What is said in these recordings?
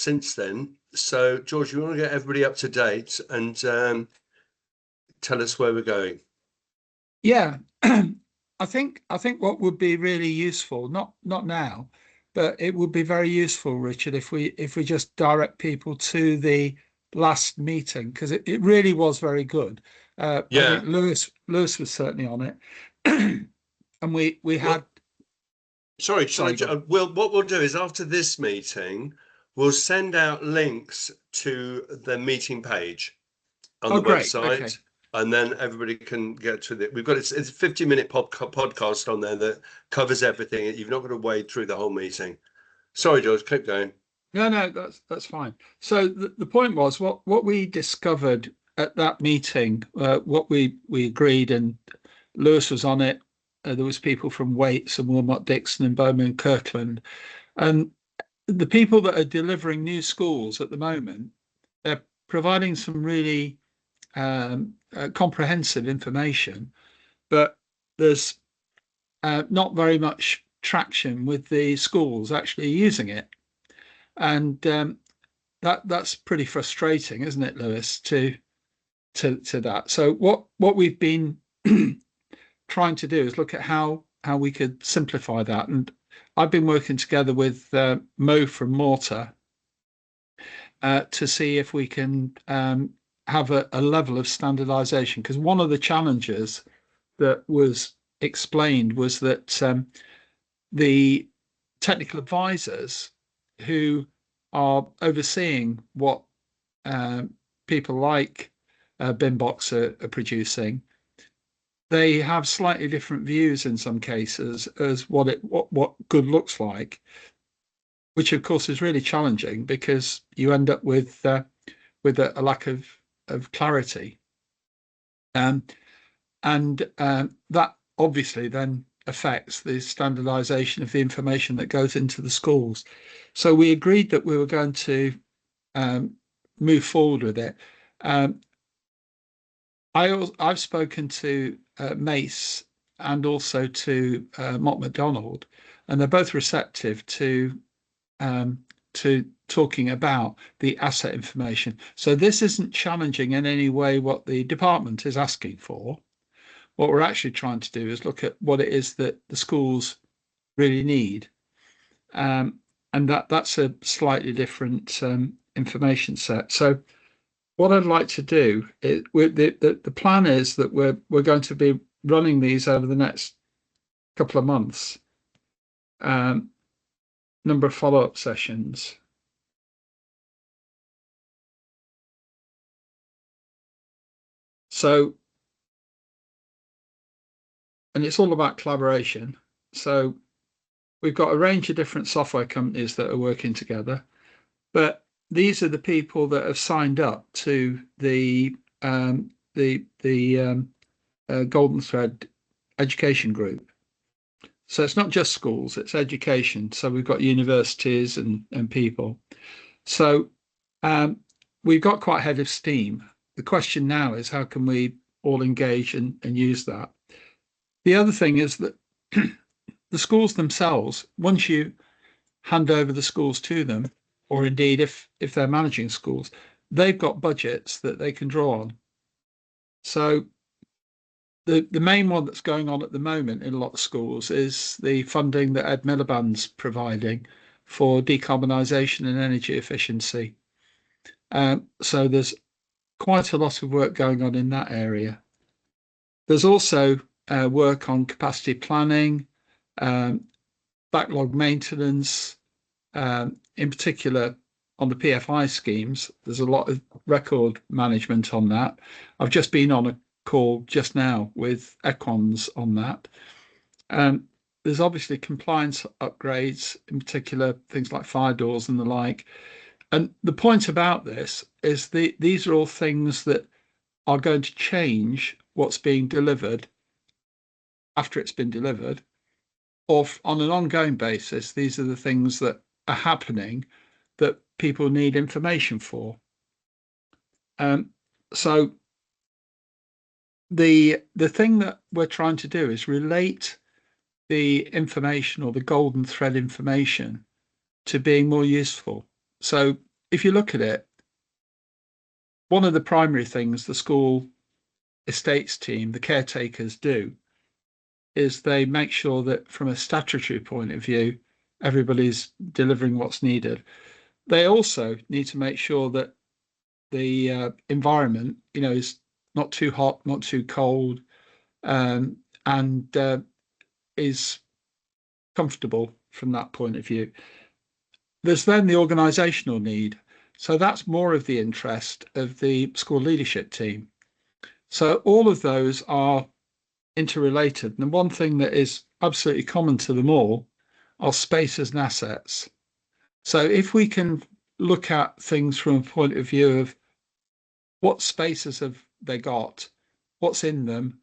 since then. So, George, you want to get everybody up to date and tell us where we're going? Yeah, I think what would be really useful, not now, but it would be very useful, Richard, if we just direct people to the last meeting because it really was very good. I Yeah. think Lewis was certainly on it, and we had. Well, sorry, Sorry, go on. what we'll do is after this meeting, we'll send out links to the meeting page on Oh, the great. Okay. website, and then everybody can get to it. We've got it's a 50-minute podcast on there that covers everything. You've not got to wade through the whole meeting. Sorry, George, keep going. No, that's fine. So the point was what we discovered at that meeting, what we agreed, and Lewis was on it. There was people from Waits and Wilmot Dixon and Bowman and Kirkland, and the people that are delivering new schools at the moment, they're providing some really comprehensive information, but there's not very much traction with the schools actually using it, and that's pretty frustrating, isn't it, Lewis? To that. So what we've been trying to do is look at how we could simplify that, and I've been working together with Mo from Mortar to see if we can have a level of standardization, because one of the challenges that was explained was that the technical advisors who are overseeing what people like BIMBox are producing, they have slightly different views in some cases as what good looks like, which of course is really challenging because you end up with a lack of clarity, and that obviously then affects the standardization of the information that goes into the schools. So we agreed that we were going to move forward with it. I've spoken to Mace and also to Mott MacDonald, and they're both receptive to talking about the asset information. So this isn't challenging in any way what the department is asking for. What we're actually trying to do is look at what it is that the schools really need, and that's a slightly different information set. So what I'd like to do is the plan is that we're going to be running these over the next couple of months, number of follow-up sessions. So, and it's all about collaboration. So we've got a range of different software companies that are working together, but these are the people that have signed up to the Golden Thread education group. So it's not just schools, it's education. So we've got universities and people. So we've got quite a head of steam. The question now is how can we all engage and use that? The other thing is that the schools themselves, once you hand over the schools to them, or indeed if they're managing schools, they've got budgets that they can draw on. So the main one that's going on at the moment in a lot of schools is the funding that Ed Miliband's providing for decarbonisation and energy efficiency. So there's quite a lot of work going on in that area. There's also work on capacity planning, backlog maintenance, in particular on the PFI schemes. There's a lot of record management on that. I've just been on a call just now with Equans on that. There's obviously compliance upgrades, in particular things like fire doors and the like. And the point about this is these are all things that are going to change what's being delivered after it's been delivered, or on an ongoing basis. These are the things that are happening that people need information for. So the thing that we're trying to do is relate the information or the golden thread information to being more useful. So if you look at it, one of the primary things the school estates team, the caretakers, do is they make sure that from a statutory point of view, everybody's delivering what's needed. They also need to make sure that the environment, is not too hot, not too cold, and is comfortable from that point of view. There's then the organisational need. So that's more of the interest of the school leadership team. So all of those are interrelated. And one thing that is absolutely common to them all are spaces and assets. So if we can look at things from a point of view of what spaces have they got, what's in them,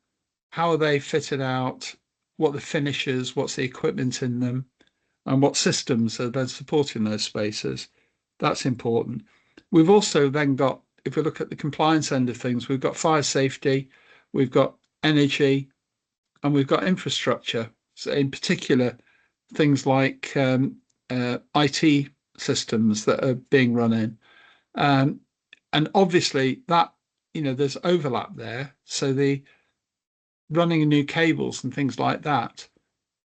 how are they fitted out, what the finishes, what's the equipment in them, and what systems are then supporting those spaces, that's important. We've also then got, if we look at the compliance end of things, we've got fire safety, we've got energy, and we've got infrastructure. So in particular, things like IT systems that are being run in. And obviously that, there's overlap there. So the running new cables and things like that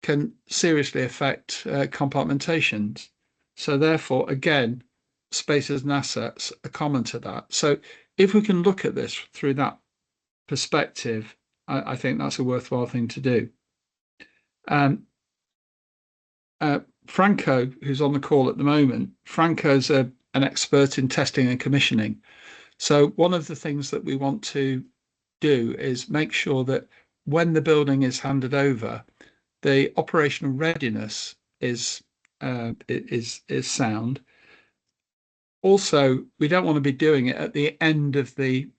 can seriously affect compartmentations. So therefore, again, spaces and assets are common to that. So if we can look at this through that perspective, I think that's a worthwhile thing to do. Franco, who's on the call at the moment, Franco's an expert in testing and commissioning. So one of the things that we want to do is make sure that when the building is handed over, the operational readiness is sound. Also, we don't want to be doing it at the end of the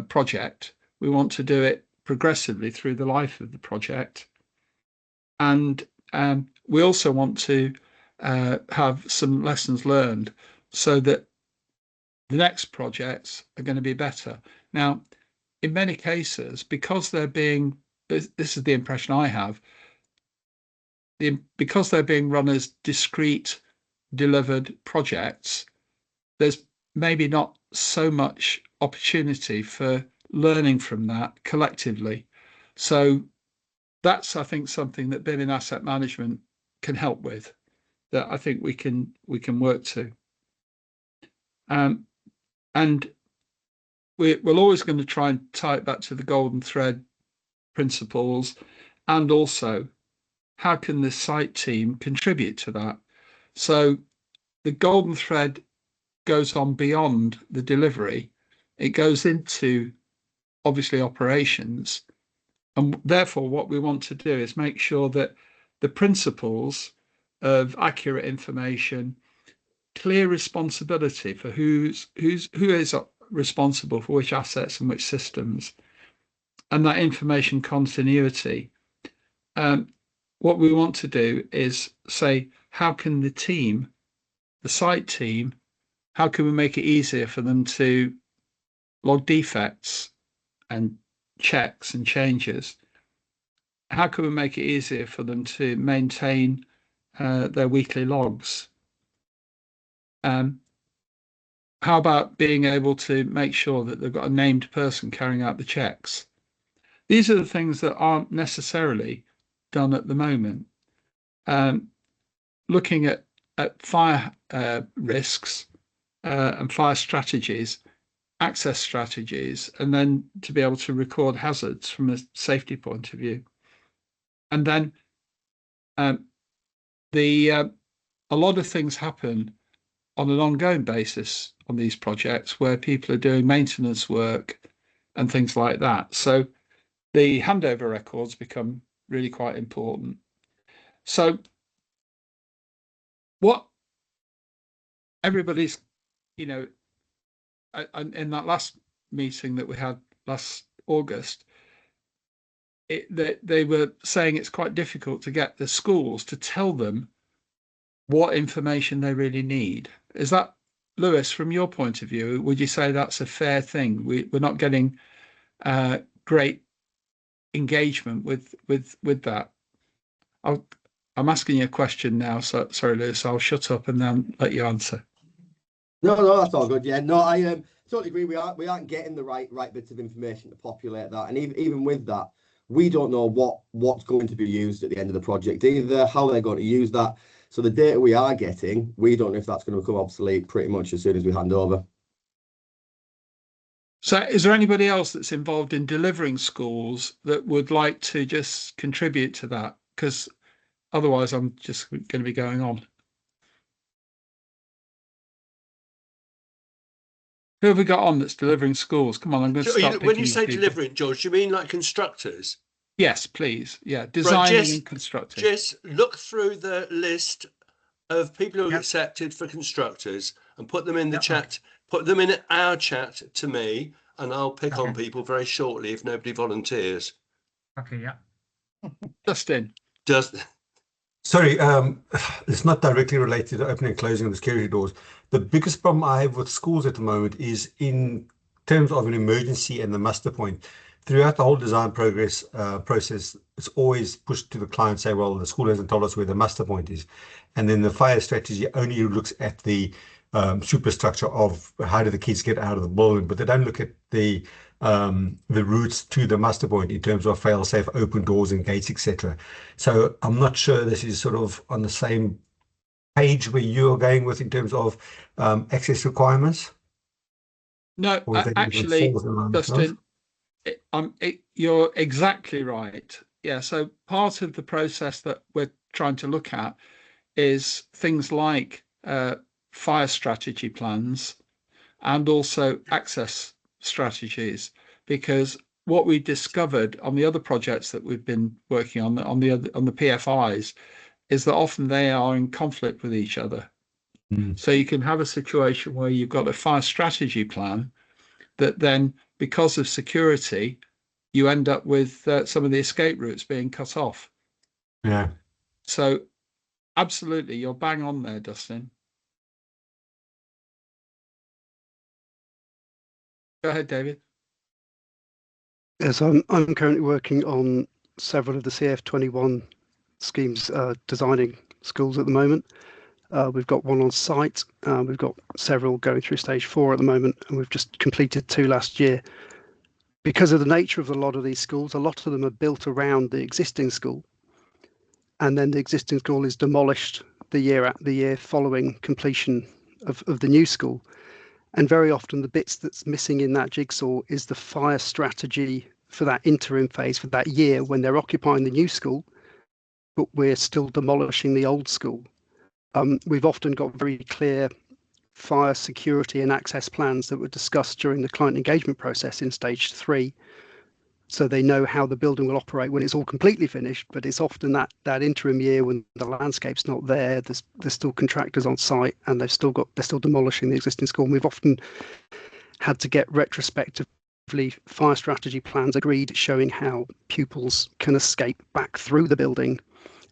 project. We want to do it progressively through the life of the project. And we also want to have some lessons learned so that the next projects are going to be better. Now, in many cases, because they're being, this is the impression I have, because they're being run as discrete delivered projects, there's maybe not so much opportunity for learning from that collectively. So that's, I think, something that BIM in asset management can help with, that I think we can work to. And we're always going to try and tie it back to the golden thread principles, and also how can the site team contribute to that? So the golden thread goes on beyond the delivery. It goes into obviously operations. And therefore, what we want to do is make sure that the principles of accurate information, clear responsibility for who is responsible for which assets and which systems, and that information continuity. What we want to do is say, how can the team, the site team, how can we make it easier for them to log defects and checks and changes? How can we make it easier for them to maintain their weekly logs? How about being able to make sure that they've got a named person carrying out the checks? These are the things that aren't necessarily done at the moment. Looking at fire risks and fire strategies, access strategies, and then to be able to record hazards from a safety point of view. And then a lot of things happen on an ongoing basis on these projects where people are doing maintenance work and things like that. So the handover records become really quite important. So what everybody's, in that last meeting that we had last August, they were saying it's quite difficult to get the schools to tell them what information they really need. Is that, Lewis, from your point of view, would you say that's a fair thing? We're not getting great engagement with that. I'm asking you a question now, so sorry, Lewis, I'll shut up and then let you answer. No, that's all good. Yeah, no, I totally agree. We aren't getting the right bits of information to populate that, and even with that, we don't know what's going to be used at the end of the project either, how they're going to use that. So the data we are getting, we don't know if that's going to become obsolete pretty much as soon as we hand over. So, is there anybody else that's involved in delivering schools that would like to just contribute to that? Because otherwise, I'm just going to be going on. Who have we got on that's delivering schools? Come on, I'm going to So start when you picking say people. delivering, George, you mean like constructors? Yes, please. Yeah, Right, designing and constructing. just look through the list of people who are Yep. accepted for constructors and put them in the Yep. chat, put them in our chat to me, and I'll pick on Okay. people very shortly if nobody volunteers. Okay, yeah. Justin. Just Sorry, it's not directly related to opening and closing of the security doors. The biggest problem I have with schools at the moment is in terms of an emergency and the muster point. Throughout the whole design process, it's always pushed to the client, say, well, the school hasn't told us where the muster point is. And then the fire strategy only looks at the superstructure of how do the kids get out of the building, but they don't look at the routes to the muster point in terms of fail-safe open doors and gates, etc. So I'm not sure this is sort of on the same page where you're going with in terms of access requirements. No, Or is that even actually, falls in line with Justin, you're exactly right. Yeah, so part of the process that we're trying to look at is things like fire strategy plans and also access strategies, because what we discovered on the other projects that we've been working on the PFIs is that often they are in conflict with each other. So you can have a situation where you've got a fire strategy plan that then, because of security, you end up with some of the escape routes being cut off. Yeah. So absolutely, you're bang on there, Dustin. Go ahead, David. Yes, I'm currently working on several of the CF21 schemes, designing schools at the moment. We've got one on site. We've got several going through stage 4 at the moment, and we've just completed 2 last year. Because of the nature of a lot of these schools, a lot of them are built around the existing school, and then the existing school is demolished the year following completion of the new school. And very often the bits that's missing in that jigsaw is the fire strategy for that interim phase for that year when they're occupying the new school, but we're still demolishing the old school. We've often got very clear fire security and access plans that were discussed during the client engagement process in stage 3. So they know how the building will operate when it's all completely finished, but it's often that interim year when the landscape's not there, there's still contractors on site and they're still demolishing the existing school. And we've often had to get retrospectively fire strategy plans agreed showing how pupils can escape back through the building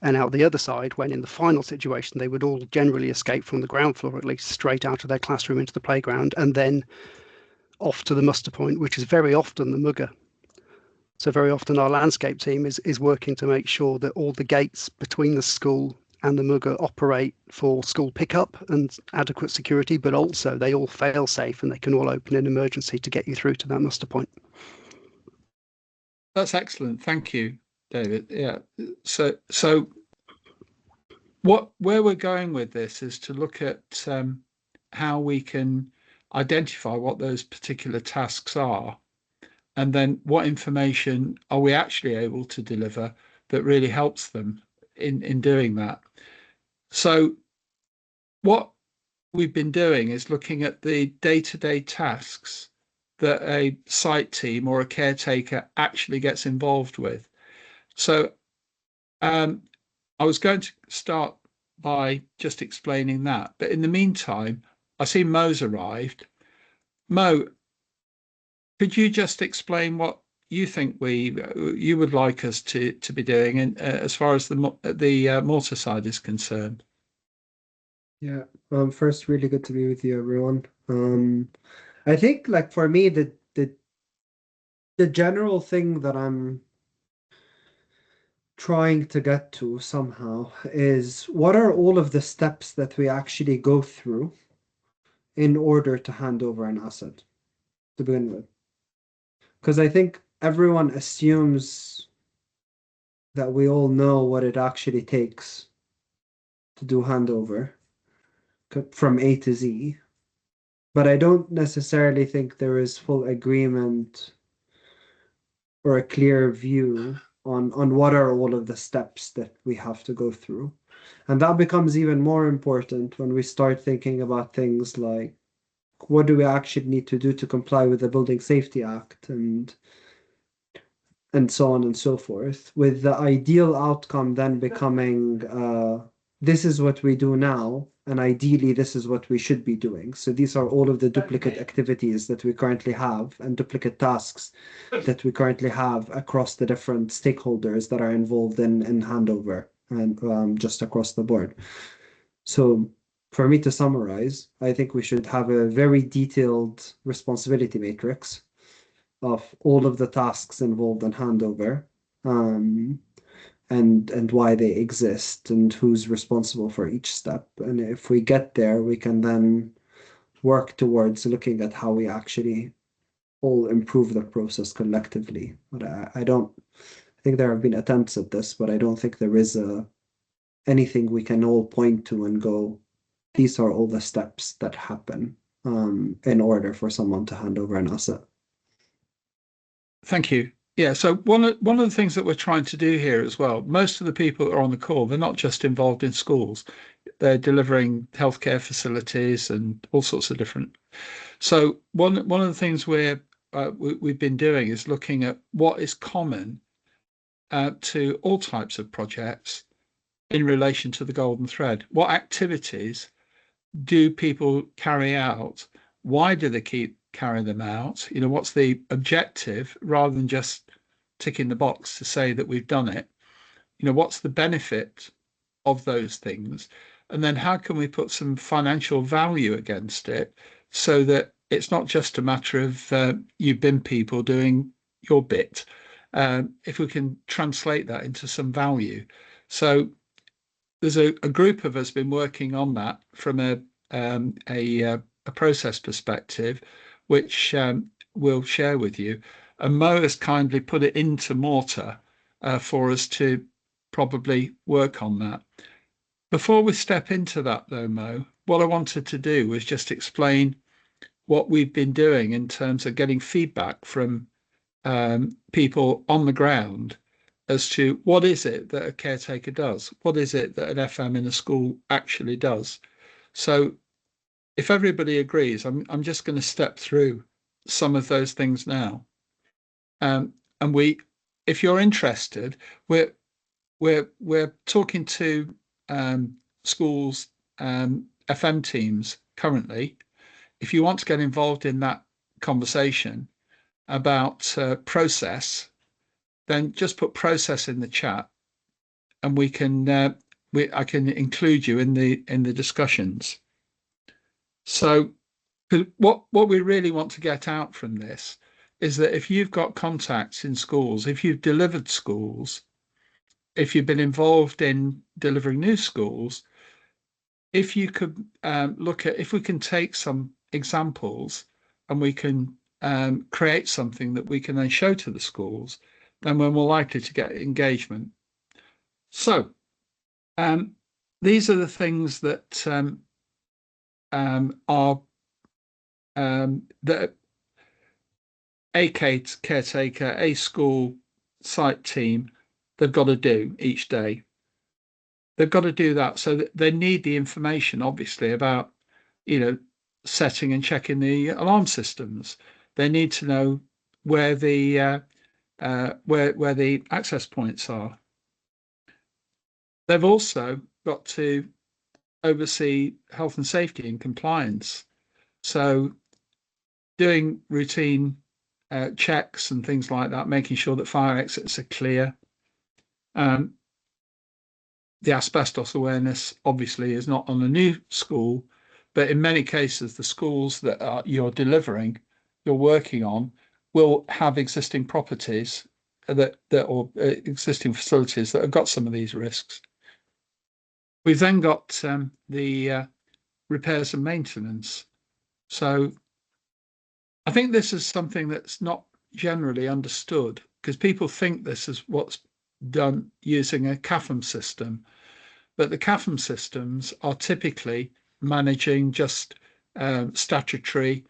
and out the other side, when in the final situation they would all generally escape from the ground floor, at least straight out of their classroom into the playground and then off to the muster point, which is very often the mugger. So very often our landscape team is working to make sure that all the gates between the school and the mugger operate for school pickup and adequate security, but also they all fail safe and they can all open in emergency to get you through to that muster point. That's excellent. Thank you, David. Yeah. So where we're going with this is to look at how we can identify what those particular tasks are, and then what information are we actually able to deliver that really helps them in doing that. So what we've been doing is looking at the day-to-day tasks that a site team or a caretaker actually gets involved with. So I was going to start by just explaining that, but in the meantime, I see Mo's arrived. Mo, could you just explain what you think you would like us to be doing in, as far as the mortar side is concerned? Yeah. First, really good to be with you, everyone. I think, like, for me, the general thing that I'm trying to get to somehow is what are all of the steps that we actually go through in order to hand over an asset to begin with? Because I think everyone assumes that we all know what it actually takes to do handover from A to Z. But I don't necessarily think there is full agreement or a clear view on what are all of the steps that we have to go through. And that becomes even more important when we start thinking about things like what do we actually need to do to comply with the Building Safety Act and so on and so forth, with the ideal outcome then becoming this is what we do now, and ideally this is what we should be doing. So these are all of the duplicate activities that we currently have and duplicate tasks that we currently have across the different stakeholders that are involved in handover and just across the board. So for me to summarize, I think we should have a very detailed responsibility matrix of all of the tasks involved in handover, and why they exist and who's responsible for each step. And if we get there, we can then work towards looking at how we actually all improve the process collectively. But I think there have been attempts at this, but I don't think there is anything we can all point to and go, these are all the steps that happen in order for someone to hand over an asset. Thank you. Yeah, so one of the things that we're trying to do here as well, most of the people that are on the call, they're not just involved in schools, they're delivering healthcare facilities and all sorts of different. So one of the things we've been doing is looking at what is common to all types of projects in relation to the golden thread. What activities do people carry out? Why do they keep carrying them out? You know, what's the objective, rather than just ticking the box to say that we've done it? You know, what's the benefit of those things? And then how can we put some financial value against it so that it's not just a matter of you BIM people doing your bit, if we can translate that into some value. So there's a group of us been working on that from a process perspective, which we'll share with you. And Mo has kindly put it into Mortar for us to probably work on that. Before we step into that though, Mo, what I wanted to do was just explain what we've been doing in terms of getting feedback from people on the ground as to what is it that a caretaker does? What is it that an FM in a school actually does? So if everybody agrees, I'm just going to step through some of those things now. And if you're interested, we're talking to schools, FM teams currently. If you want to get involved in that conversation about process, then just put process in the chat, and I can include you in the discussions. So what we really want to get out from this is that if you've got contacts in schools, if you've delivered schools, if you've been involved in delivering new schools, if you could look at, if we can take some examples and we can create something that we can then show to the schools, then we're more likely to get engagement. So these are the things that are that a caretaker, a school site team, they've got to do each day. They've got to do that, so that they need the information, obviously, about, you know, setting and checking the alarm systems. They need to know where the where the access points are. They've also got to oversee health and safety and compliance. So doing routine checks and things like that, making sure that fire exits are clear. The asbestos awareness obviously is not on a new school, but in many cases, the schools that you're delivering, you're working on, will have existing properties or existing facilities that have got some of these risks. We've then got the repairs and maintenance. So I think this is something that's not generally understood, because people think this is what's done using a CAFM system, but the CAFM systems are typically managing just statutory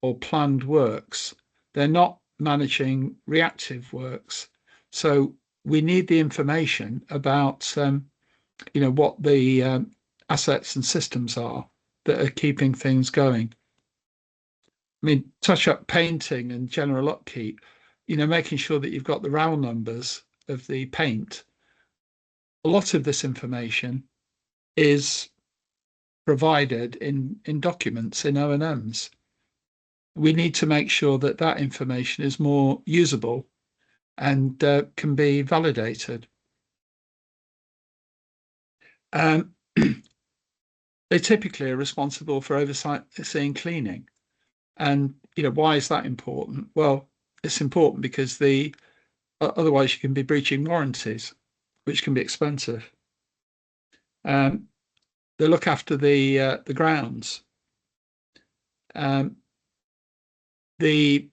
or planned works. They're not managing reactive works. So we need the information about what the assets and systems are that are keeping things going. I mean, touch-up painting and general upkeep, making sure that you've got the RAL numbers of the paint. A lot of this information is provided in documents, in O&Ms. We need to make sure that that information is more usable and can be validated. They typically are responsible for overseeing cleaning. And, why is that important? Well, it's important because otherwise you can be breaching warranties, which can be expensive. They look after the grounds. The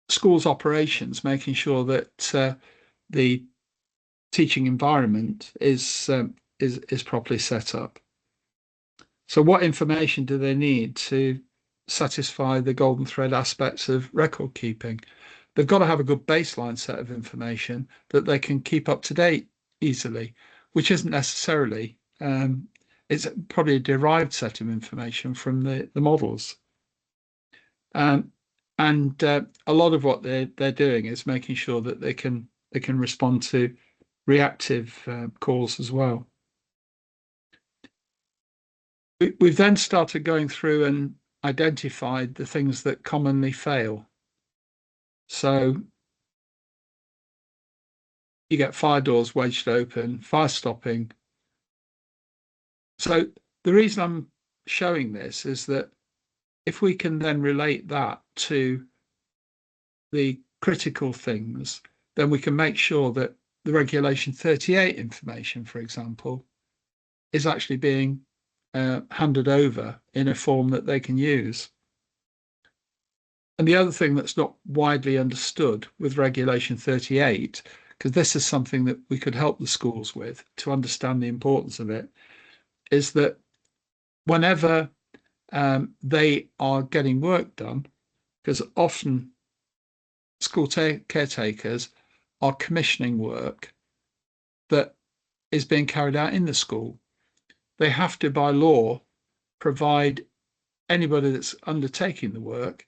school's operations, making sure that the teaching environment is properly set up. So what information do they need to satisfy the golden thread aspects of record keeping? They've got to have a good baseline set of information that they can keep up to date easily, which isn't necessarily, it's probably a derived set of information from the models. And a lot of what they're doing is making sure that they can respond to reactive calls as well. We've then started going through and identified the things that commonly fail. So you get fire doors wedged open, fire stopping. So the reason I'm showing this is that if we can then relate that to the critical things, then we can make sure that the Regulation 38 information, for example, is actually being handed over in a form that they can use. And the other thing that's not widely understood with Regulation 38, because this is something that we could help the schools with to understand the importance of it, is that whenever they are getting work done, because often school caretakers are commissioning work that is being carried out in the school, they have to, by law, provide anybody that's undertaking the work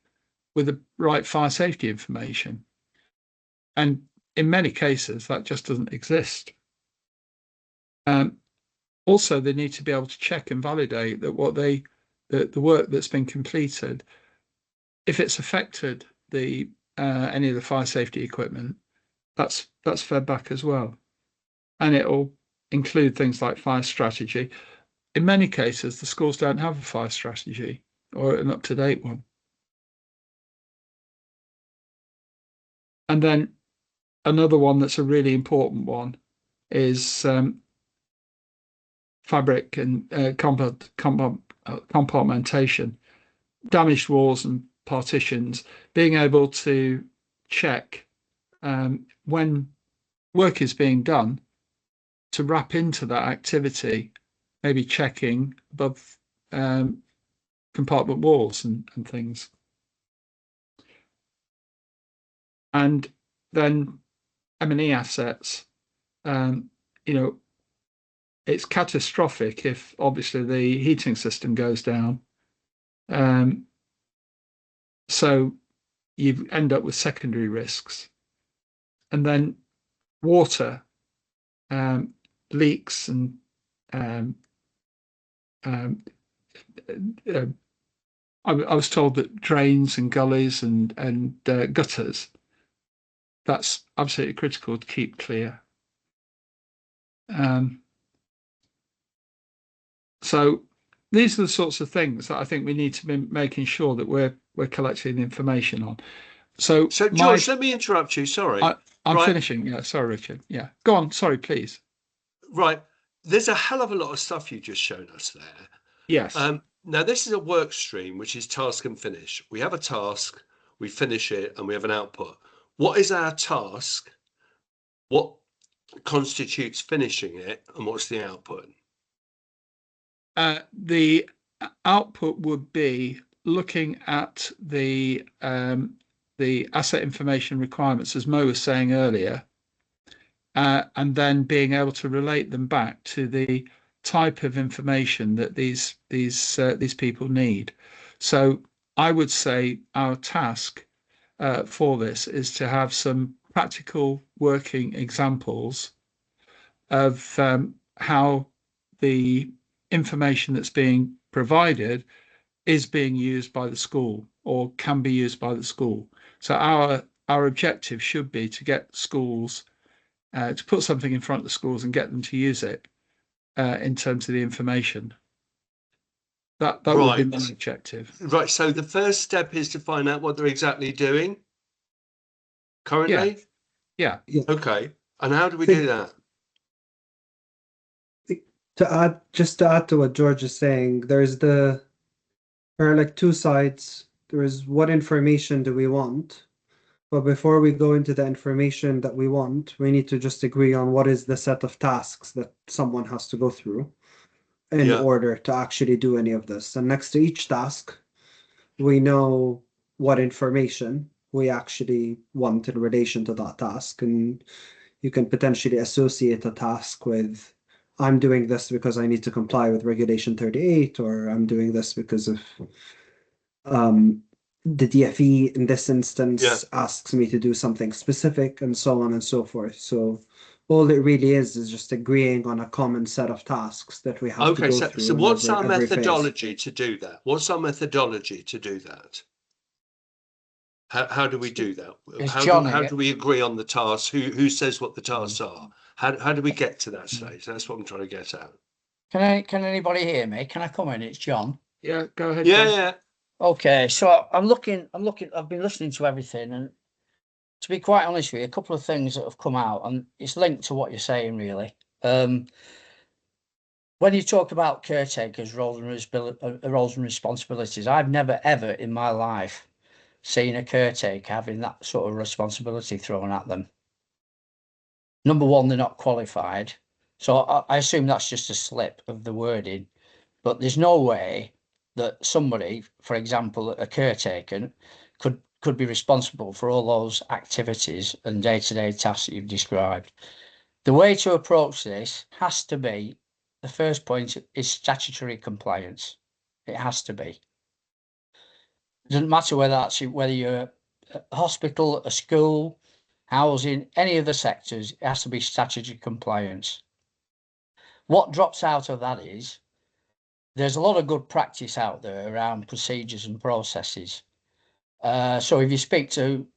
with the right fire safety information. And in many cases, that just doesn't exist. Also, they need to be able to check and validate that the work that's been completed, if it's affected any of the fire safety equipment, that's fed back as well. And it'll include things like fire strategy. In many cases, the schools don't have a fire strategy or an up-to-date one. And then another one that's a really important one is fabric and compartmentation, damaged walls and partitions, being able to check when work is being done to wrap into that activity, maybe checking above compartment walls and things. And then M&E assets, it's catastrophic if obviously the heating system goes down. So you end up with secondary risks. And then water, leaks and I was told that drains and gullies and gutters, that's absolutely critical to keep clear. So these are the sorts of things that I think we need to be making sure that we're collecting information on. So George, let me interrupt you. Sorry, I'm finishing. Yeah, sorry, Richard. Yeah, go on. Sorry, please. Right, there's a hell of a lot of stuff you just shown us there. Yes. Now this is a work stream, which is task and finish. We have a task, we finish it, and we have an output. What is our task? What constitutes finishing it, and what's the output? The output would be looking at the asset information requirements, as Mo was saying earlier, and then being able to relate them back to the type of information that these people need. So I would say our task for this is to have some practical working examples of how the information that's being provided is being used by the school or can be used by the school. So our objective should be to get schools to put something in front of the schools and get them to use it in terms of the information. That would be my objective. Right. So the first step is to find out what they're exactly doing currently. Yeah. Okay. And how do we do that? To add to what George is saying, there are like two sides. There is what information do we want, but before we go into the information that we want, we need to just agree on what is the set of tasks that someone has to go through in order to actually do any of this. And next to each task, we know what information we actually want in relation to that task. And you can potentially associate a task with, I'm doing this because I need to comply with Regulation 38, or I'm doing this because of the DFE in this instance asks me to do something specific, and so on and so forth. So all it really is just agreeing on a common set of tasks that we have to go through. So what's our methodology to do that? What's our methodology to do that? How do we do that? How do we agree on the tasks? Who says what the tasks are? How do we get to that stage? That's what I'm trying to get at. Can anybody hear me? Can I come in? It's John. Yeah, go ahead. Yeah, John. yeah. Okay, so I'm looking, I've been listening to everything, and to be quite honest with you, a couple of things that have come out, and it's linked to what you're saying, really. When you talk about caretakers' roles and responsibilities, I've never ever in my life seen a caretaker having that sort of responsibility thrown at them. Number one, they're not qualified. So I assume that's just a slip of the wording, but there's no way that somebody, for example, a caretaker, could be responsible for all those activities and day-to-day tasks that you've described. The way to approach this has to be, the first point is statutory compliance. It has to be. It doesn't matter whether you're a hospital, a school, housing, any of the sectors, it has to be statutory compliance. What drops out of that is there's a lot of good practice out there around procedures and processes. So if you speak to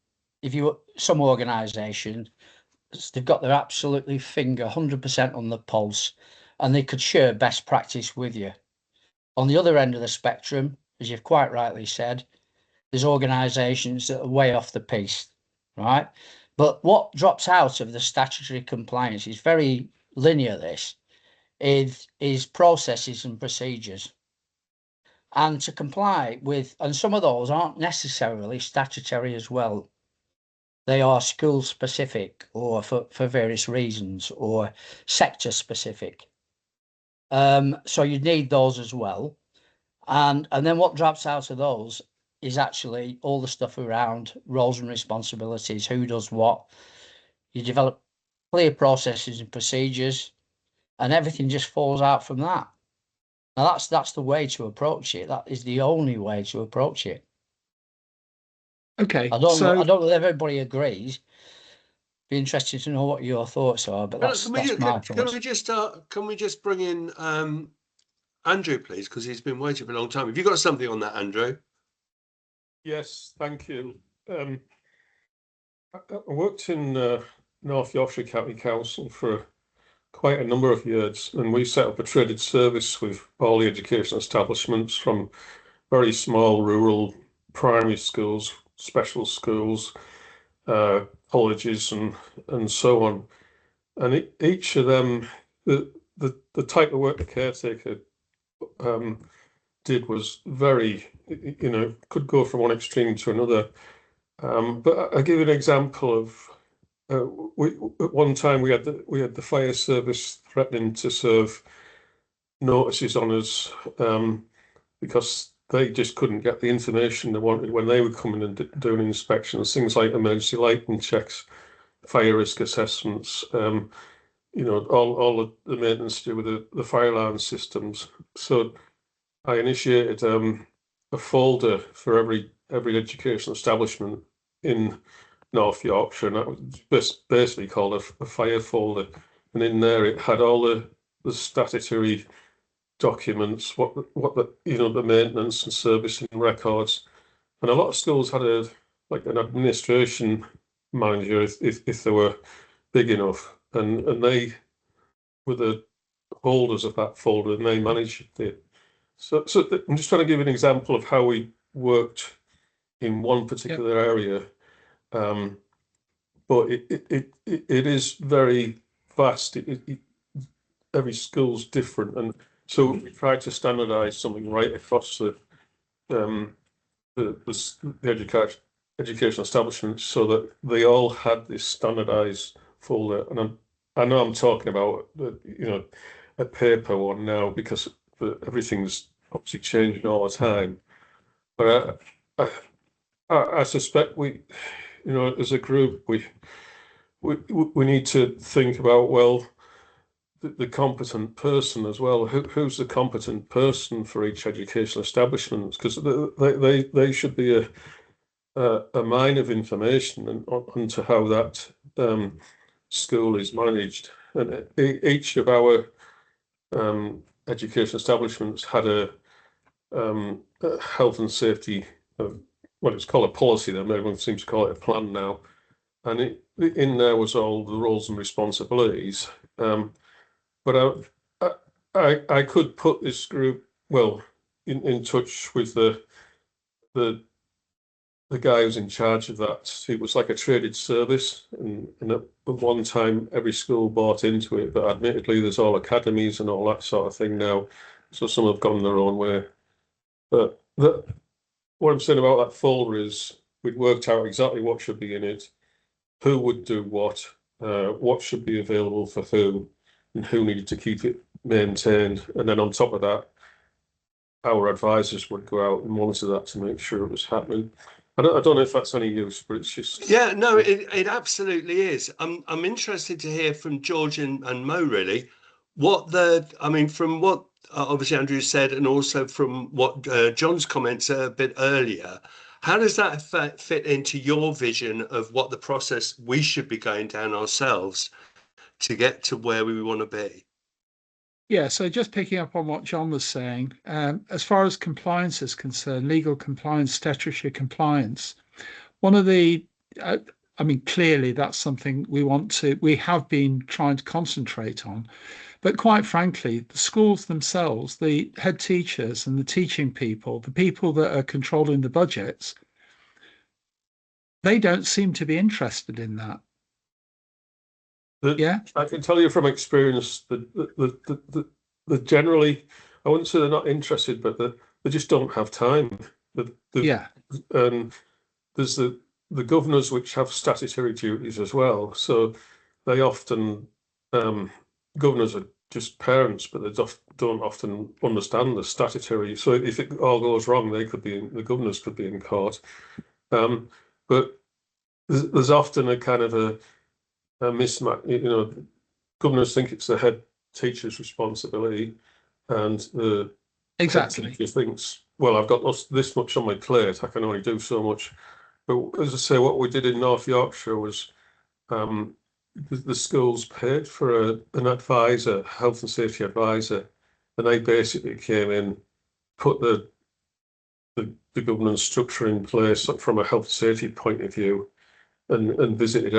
some organisation, they've got their absolutely finger 100% on the pulse, and they could share best practice with you. On the other end of the spectrum, as you've quite rightly said, there's organisations that are way off the piece, right? But what drops out of the statutory compliance is very linear. This is processes and procedures. And to comply with, and some of those aren't necessarily statutory as well. They are school specific, or for various reasons, or sector specific. So you need those as well. And then what drops out of those is actually all the stuff around roles and responsibilities, who does what. You develop clear processes and procedures, and everything just falls out from that. Now that's the way to approach it. That is the only way to approach it. Okay. I don't know if everybody agrees. Be interested to know what your thoughts are, but that's my thoughts. Can we just bring in Andrew, please, because he's been waiting for a long time. Have you got something on that, Andrew? Yes, thank you. I worked in North Yorkshire County Council for quite a number of years, and we set up a traded service with all the education establishments, from very small rural primary schools, special schools, colleges, and so on. And each of them, the type of work the caretaker did was very, you know, could go from one extreme to another. But I'll give you an example of, at one time we had the fire service threatening to serve notices on us because they just couldn't get the information they wanted when they were coming and doing inspections, things like emergency lighting checks, fire risk assessments, you know, all the maintenance to do with the fire alarm systems. So I initiated a folder for every educational establishment in North Yorkshire, and that was basically called a fire folder. And in there, it had all the statutory documents, what the, you know, the maintenance and servicing records. And a lot of schools had an administration manager if they were big enough, and they were the holders of that folder, and they managed it. So I'm just trying to give an example of how we worked in one particular area, but it is very vast. Every school's different, and so we tried to standardise something right across the educational establishments so that they all had this standardised folder. And I know I'm talking about a paper one now because everything's obviously changing all the time. But I suspect we, you know, as a group, we need to think about, well, the competent person as well. Who's the competent person for each educational establishment? Because they should be a mine of information onto how that school is managed. And each of our education establishments had a health and safety, what it's called a policy then, everyone seems to call it a plan now. And in there was all the roles and responsibilities. But I could put this group, well, in touch with the guy who's in charge of that. It was like a traded service, and at one time every school bought into it, but admittedly there's all academies and all that sort of thing now, so some have gone their own way. But what I'm saying about that folder is we'd worked out exactly what should be in it, who would do what should be available for who, and who needed to keep it maintained. And then on top of that, our advisors would go out and monitor that to make sure it was happening. I don't know if that's any use, but it's just... Yeah, no, it absolutely is. I'm interested to hear from George and Mo, really, from what obviously Andrew said, and also from what John's comments a bit earlier, how does that fit into your vision of what the process we should be going down ourselves to get to where we want to be? Yeah, so just picking up on what John was saying, as far as compliance is concerned, legal compliance, statutory compliance, one of the, clearly that's something we have been trying to concentrate on. But quite frankly, the schools themselves, the head teachers and the teaching people, the people that are controlling the budgets, they don't seem to be interested in that. Yeah, I can tell you from experience that generally, I wouldn't say they're not interested, but they just don't have time. yeah. And there's the governors which have statutory duties as well. So they often, governors are just parents, but they don't often understand the statutory. So if it all goes wrong, the governors could be in court. But there's often a kind of a mismatch. You know, governors think it's the head teacher's responsibility, and the head teacher thinks, well, I've got this much on my plate, I can only do so much. But as I say, what we did in North Yorkshire was the schools paid for an advisor, health and safety advisor, and they basically came in, put the governance structure in place from a health and safety point of view, and visited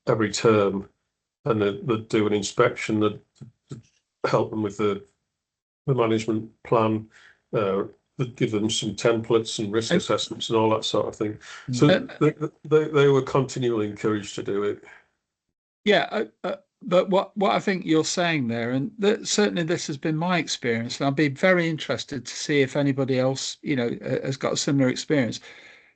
every term, and they'd do an inspection, they'd help them with the management plan, they'd give them some templates and risk assessments and all that sort of thing. So they were continually encouraged to do it. Yeah, But what I think you're saying there, and certainly this has been my experience, and I'd be very interested to see if anybody else, has got a similar experience.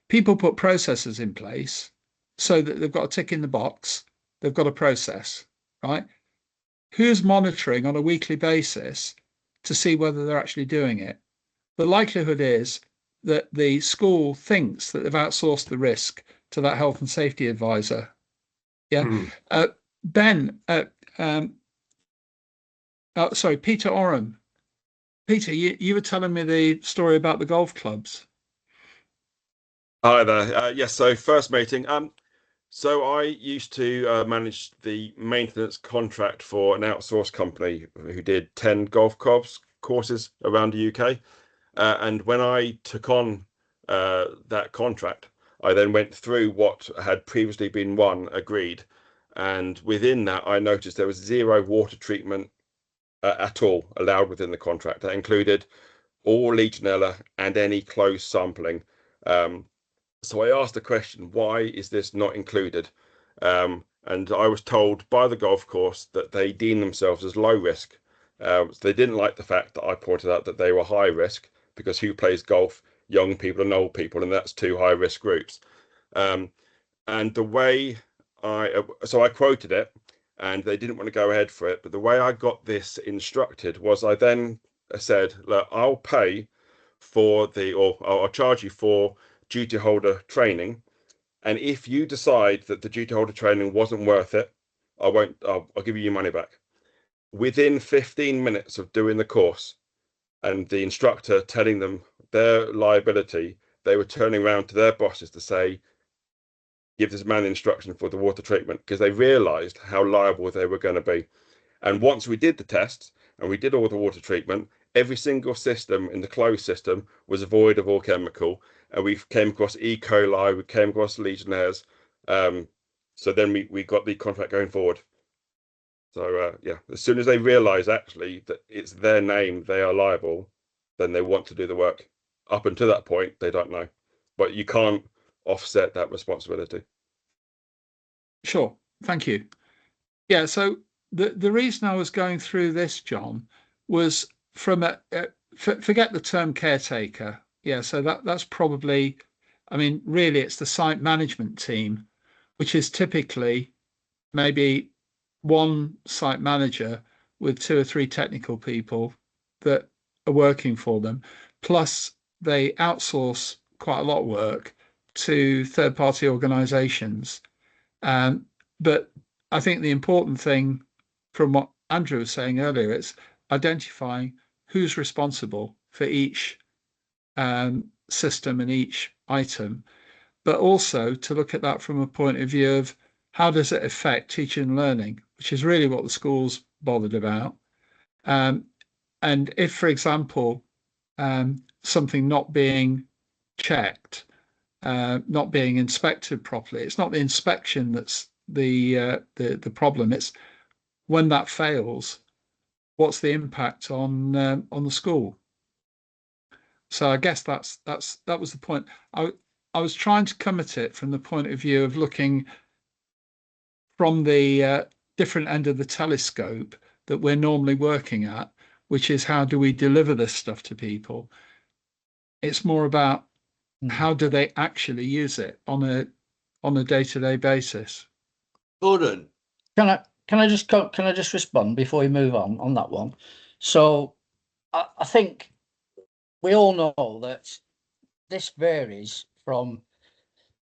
People put processes in place so that they've got a tick in the box, they've got a process, right? Who's monitoring on a weekly basis to see whether they're actually doing it? The likelihood is that the school thinks that they've outsourced the risk to that health and safety advisor. Yeah. Ben, sorry, Peter Oram. Peter, you were telling me the story about the golf clubs. Hi there. Yes, so first meeting. So I used to manage the maintenance contract for an outsourced company who did 10 golf courses around the UK. And when I took on that contract, I then went through what had previously been agreed. And within that, I noticed there was 0 water treatment at all allowed within the contract. That included all Legionella and any closed sampling. So I asked the question, why is this not included? And I was told by the golf course that they deem themselves as low risk. So they didn't like the fact that I pointed out that they were high risk, because who plays golf? Young people and old people, and that's 2 high risk groups. And the way so I quoted it, and they didn't want to go ahead for it. But the way I got this instructed was I then said, look, I'll pay for or I'll charge you for duty holder training. And if you decide that the duty holder training wasn't worth it, I'll give you your money back. Within 15 minutes of doing the course and the instructor telling them their liability, they were turning around to their bosses to say, give this man the instruction for the water treatment, because they realized how liable they were going to be. And once we did the tests and we did all the water treatment, every single system in the closed system was void of all chemical. And we came across E. coli, we came across Legionnaires. So then we got the contract going forward. So yeah, as soon as they realize actually that it's their name, they are liable, then they want to do the work. Up until that point, they don't know. But you can't offset that responsibility. Sure, thank you. Yeah, so the reason I was going through this, John, was from forget the term caretaker. Yeah, so that's probably, I mean, really it's the site management team, which is typically maybe one site manager with 2 or 3 technical people that are working for them, plus they outsource quite a lot of work to third-party organizations. But I think the important thing from what Andrew was saying earlier is identifying who's responsible for each system and each item, but also to look at that from a point of view of how does it affect teaching and learning, which is really what the school's bothered about. And if, for example, something not being checked, not being inspected properly, it's not the inspection that's the problem. It's when that fails, what's the impact on the school? So I guess that was the point. I was trying to come at it from the point of view of looking from the different end of the telescope that we're normally working at, which is how do we deliver this stuff to people? It's more about how do they actually use it on a day-to-day basis. Gordon, Can I just respond before we move on that one? So I think we all know that this varies from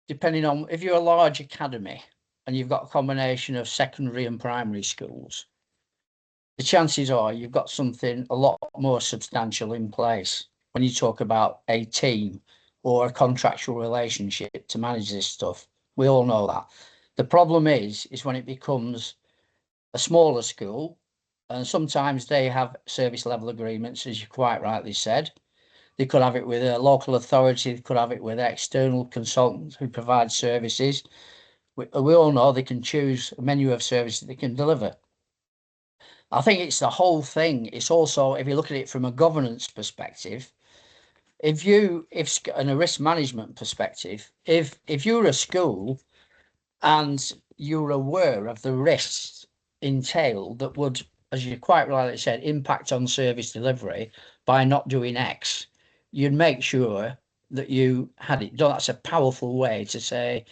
depending on if you're a large academy and you've got a combination of secondary and primary schools, the chances are you've got something a lot more substantial in place when you talk about a team or a contractual relationship to manage this stuff. We all know that. The problem is when it becomes a smaller school, and sometimes they have service level agreements, as you quite rightly said. They could have it with a local authority, they could have it with external consultants who provide services. We all know they can choose a menu of services they can deliver. I think it's the whole thing. It's also, if you look at it from a governance perspective, and a risk management perspective, if you're a school and you're aware of the risks entail that would, as you quite rightly said, impact on service delivery by not doing X, you'd make sure that you had it done. That's a powerful way to say,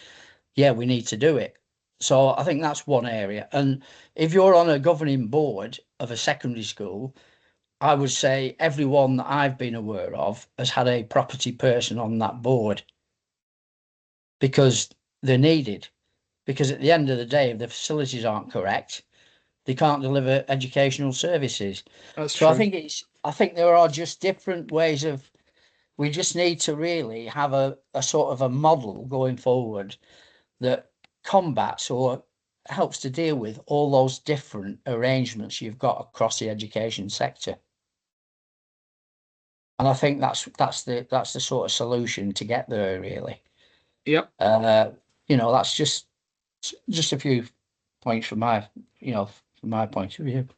yeah, we need to do it. So I think that's one area. And if you're on a governing board of a secondary school, I would say everyone that I've been aware of has had a property person on that board, because they're needed. Because at the end of the day, if the facilities aren't correct, they can't deliver educational services. That's So true. I think there are just different ways of, we just need to really have a sort of a model going forward that combats or helps to deal with all those different arrangements you've got across the education sector. And I think that's the sort of solution to get there, really. Yep. You know, that's just a few points from my, you know, from my point of view.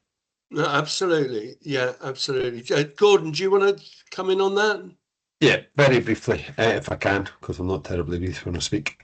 No, absolutely. Yeah, absolutely. Gordon, do you want to come in on that? Yeah, very briefly, if I can, because I'm not terribly brief when I speak.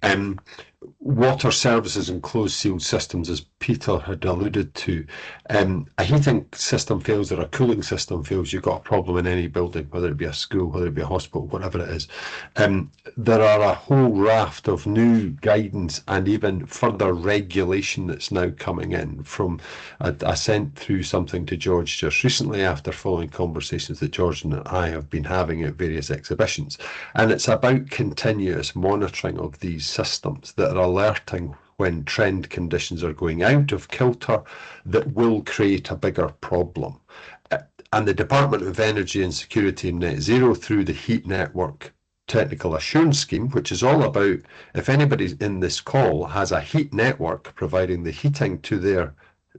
Water services and closed sealed systems, as Peter had alluded to. A heating system fails or a cooling system fails, you've got a problem in any building, whether it be a school, whether it be a hospital, whatever it is. There are a whole raft of new guidance and even further regulation that's now coming in from, I sent through something to George just recently after following conversations that George and I have been having at various exhibitions. And it's about continuous monitoring of these systems that are alerting when trend conditions are going out of kilter that will create a bigger problem. And the Department of Energy and Security and Net Zero, through the Heat Network Technical Assurance Scheme, which is all about, if anybody in this call has a heat network providing the heating to their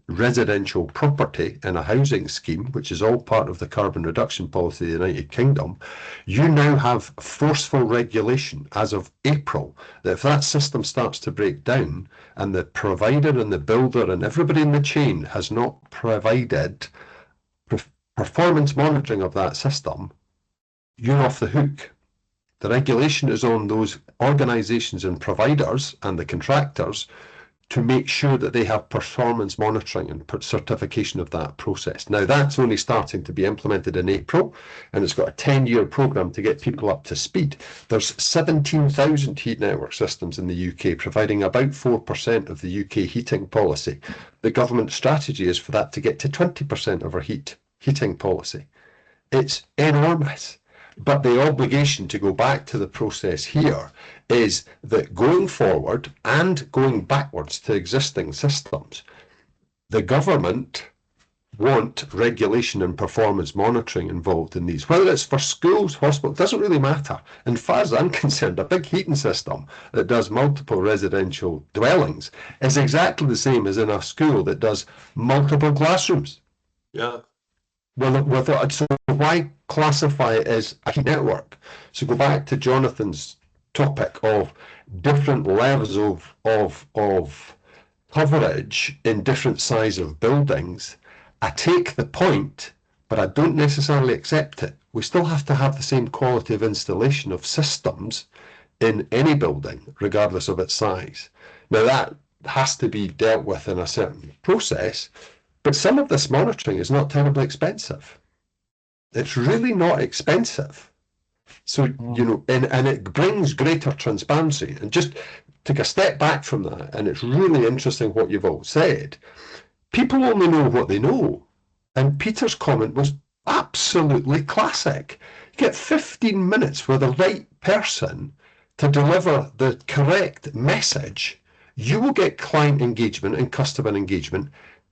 residential property in a housing scheme, which is all part of the carbon reduction policy of the United Kingdom, you now have forceful regulation as of April that if that system starts to break down and the provider and the builder and everybody in the chain has not provided performance monitoring of that system, you're off the hook. The regulation is on those organisations and providers and the contractors to make sure that they have performance monitoring and certification of that process. Now, that's only starting to be implemented in April, and it's got a 10-year programme to get people up to speed. There's 17,000 heat network systems in the UK, providing about 4% of the UK heating policy. The government strategy is for that to get to 20% of our heating policy. It's enormous. But the obligation to go back to the process here is that going forward and going backwards to existing systems, the government want regulation and performance monitoring involved in these. Whether it's for schools, hospitals, doesn't really matter. And as far as I'm concerned, a big heating system that does multiple residential dwellings is exactly the same as in a school that does multiple classrooms. Yeah. Well, so why classify it as a heat network? So go back to Jonathan's topic of different levels of coverage in different size of buildings. I take the point, but I don't necessarily accept it. We still have to have the same quality of installation of systems in any building, regardless of its size. Now that has to be dealt with in a certain process. But some of this monitoring is not terribly expensive. It's really not expensive. So, you know, and it brings greater transparency. And just take a step back from that, and it's really interesting what you've all said. People only know what they know. And Peter's comment was absolutely classic. You get 15 minutes with the right person to deliver the correct message. You will get client engagement and customer engagement,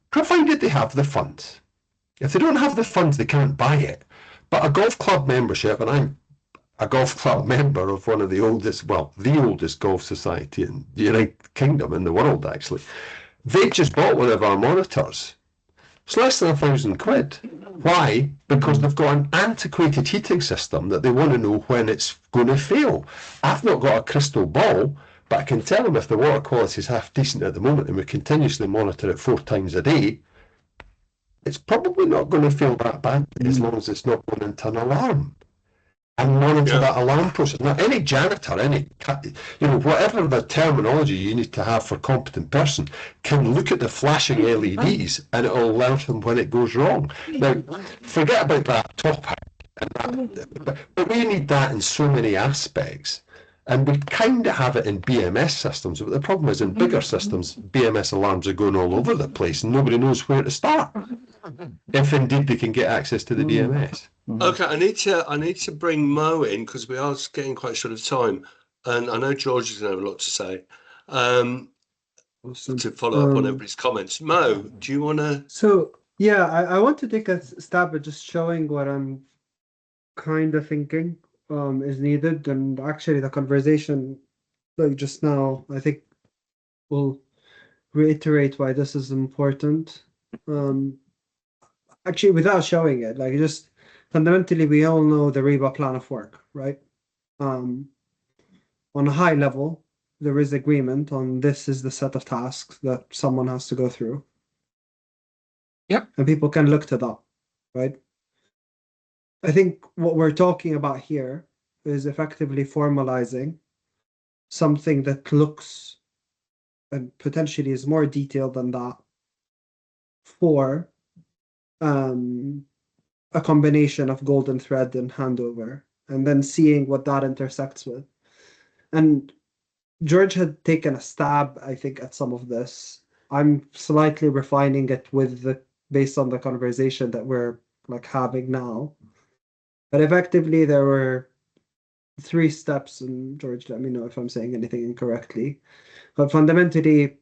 provided they have the funds. If they don't have the funds, they can't buy it. But a golf club membership, and I'm a golf club member of one of the oldest, well, the oldest golf society in the United Kingdom, in the world actually, they just bought one of our monitors. It's less than £1,000. Why? Because they've got an antiquated heating system that they want to know when it's going to fail. I've not got a crystal ball, but I can tell them if the water quality is half decent at the moment and we continuously monitor it 4 times a day, it's probably not going to fail that badly as long as it's not going into an alarm. and monitor that alarm process. Now, any janitor, whatever the terminology you need to have for competent person, can look at the flashing LEDs and it'll alert them when it goes wrong. Now, forget about that topic, but we need that in so many aspects. And we kind of have it in BMS systems, but the problem is in bigger systems, BMS alarms are going all over the place and nobody knows where to start, if indeed they can get access to the BMS. Okay, I need to bring Mo in because we are getting quite short of time, and I know George is going to have a lot to say. To follow up on everybody's comments, Mo, do you want to? So yeah, I want to take a stab at just showing what I'm kind of thinking is needed, and actually the conversation like just now, I think will reiterate why this is important. Actually, without showing it, like just fundamentally, we all know the REBA plan of work, right? On a high level, there is agreement on this is the set of tasks that someone has to go through. Yep. And people can look to that, right? I think what we're talking about here is effectively formalizing something that looks and potentially is more detailed than that for a combination of golden thread and handover, and then seeing what that intersects with. And George had taken a stab, I think, at some of this. I'm slightly refining it based on the conversation that we're like having now. But effectively, there were 3 steps, and George, let me know if I'm saying anything incorrectly. But fundamentally,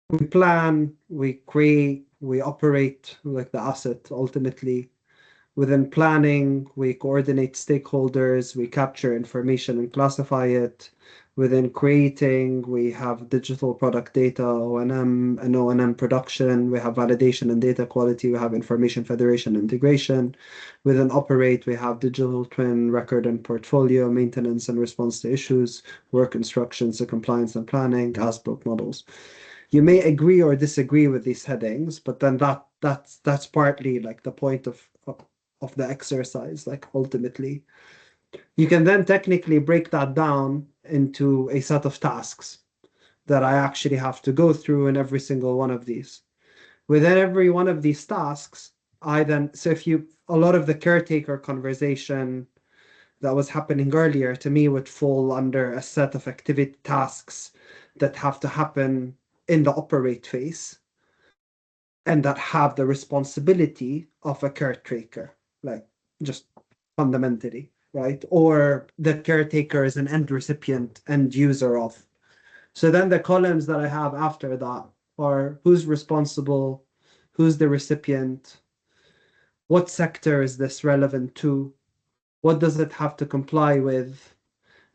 we plan, we create, we operate like the asset ultimately. Within planning, we coordinate stakeholders, we capture information and classify it. Within creating, we have digital product data, O&M, and O&M production. We have validation and data quality. We have information federation integration. Within operate, we have digital twin, record and portfolio, maintenance and response to issues, work instructions, the compliance and planning, as-built models. You may agree or disagree with these headings, but then that's partly like the point of the exercise, like ultimately. You can then technically break that down into a set of tasks that I actually have to go through in every single one of these. Within every one of these tasks, a lot of the caretaker conversation that was happening earlier to me would fall under a set of activity tasks that have to happen in the operate phase and that have the responsibility of a caretaker, like just fundamentally, right? Or the caretaker is an end recipient, end user of. So then the columns that I have after that are who's responsible, who's the recipient, what sector is this relevant to, what does it have to comply with,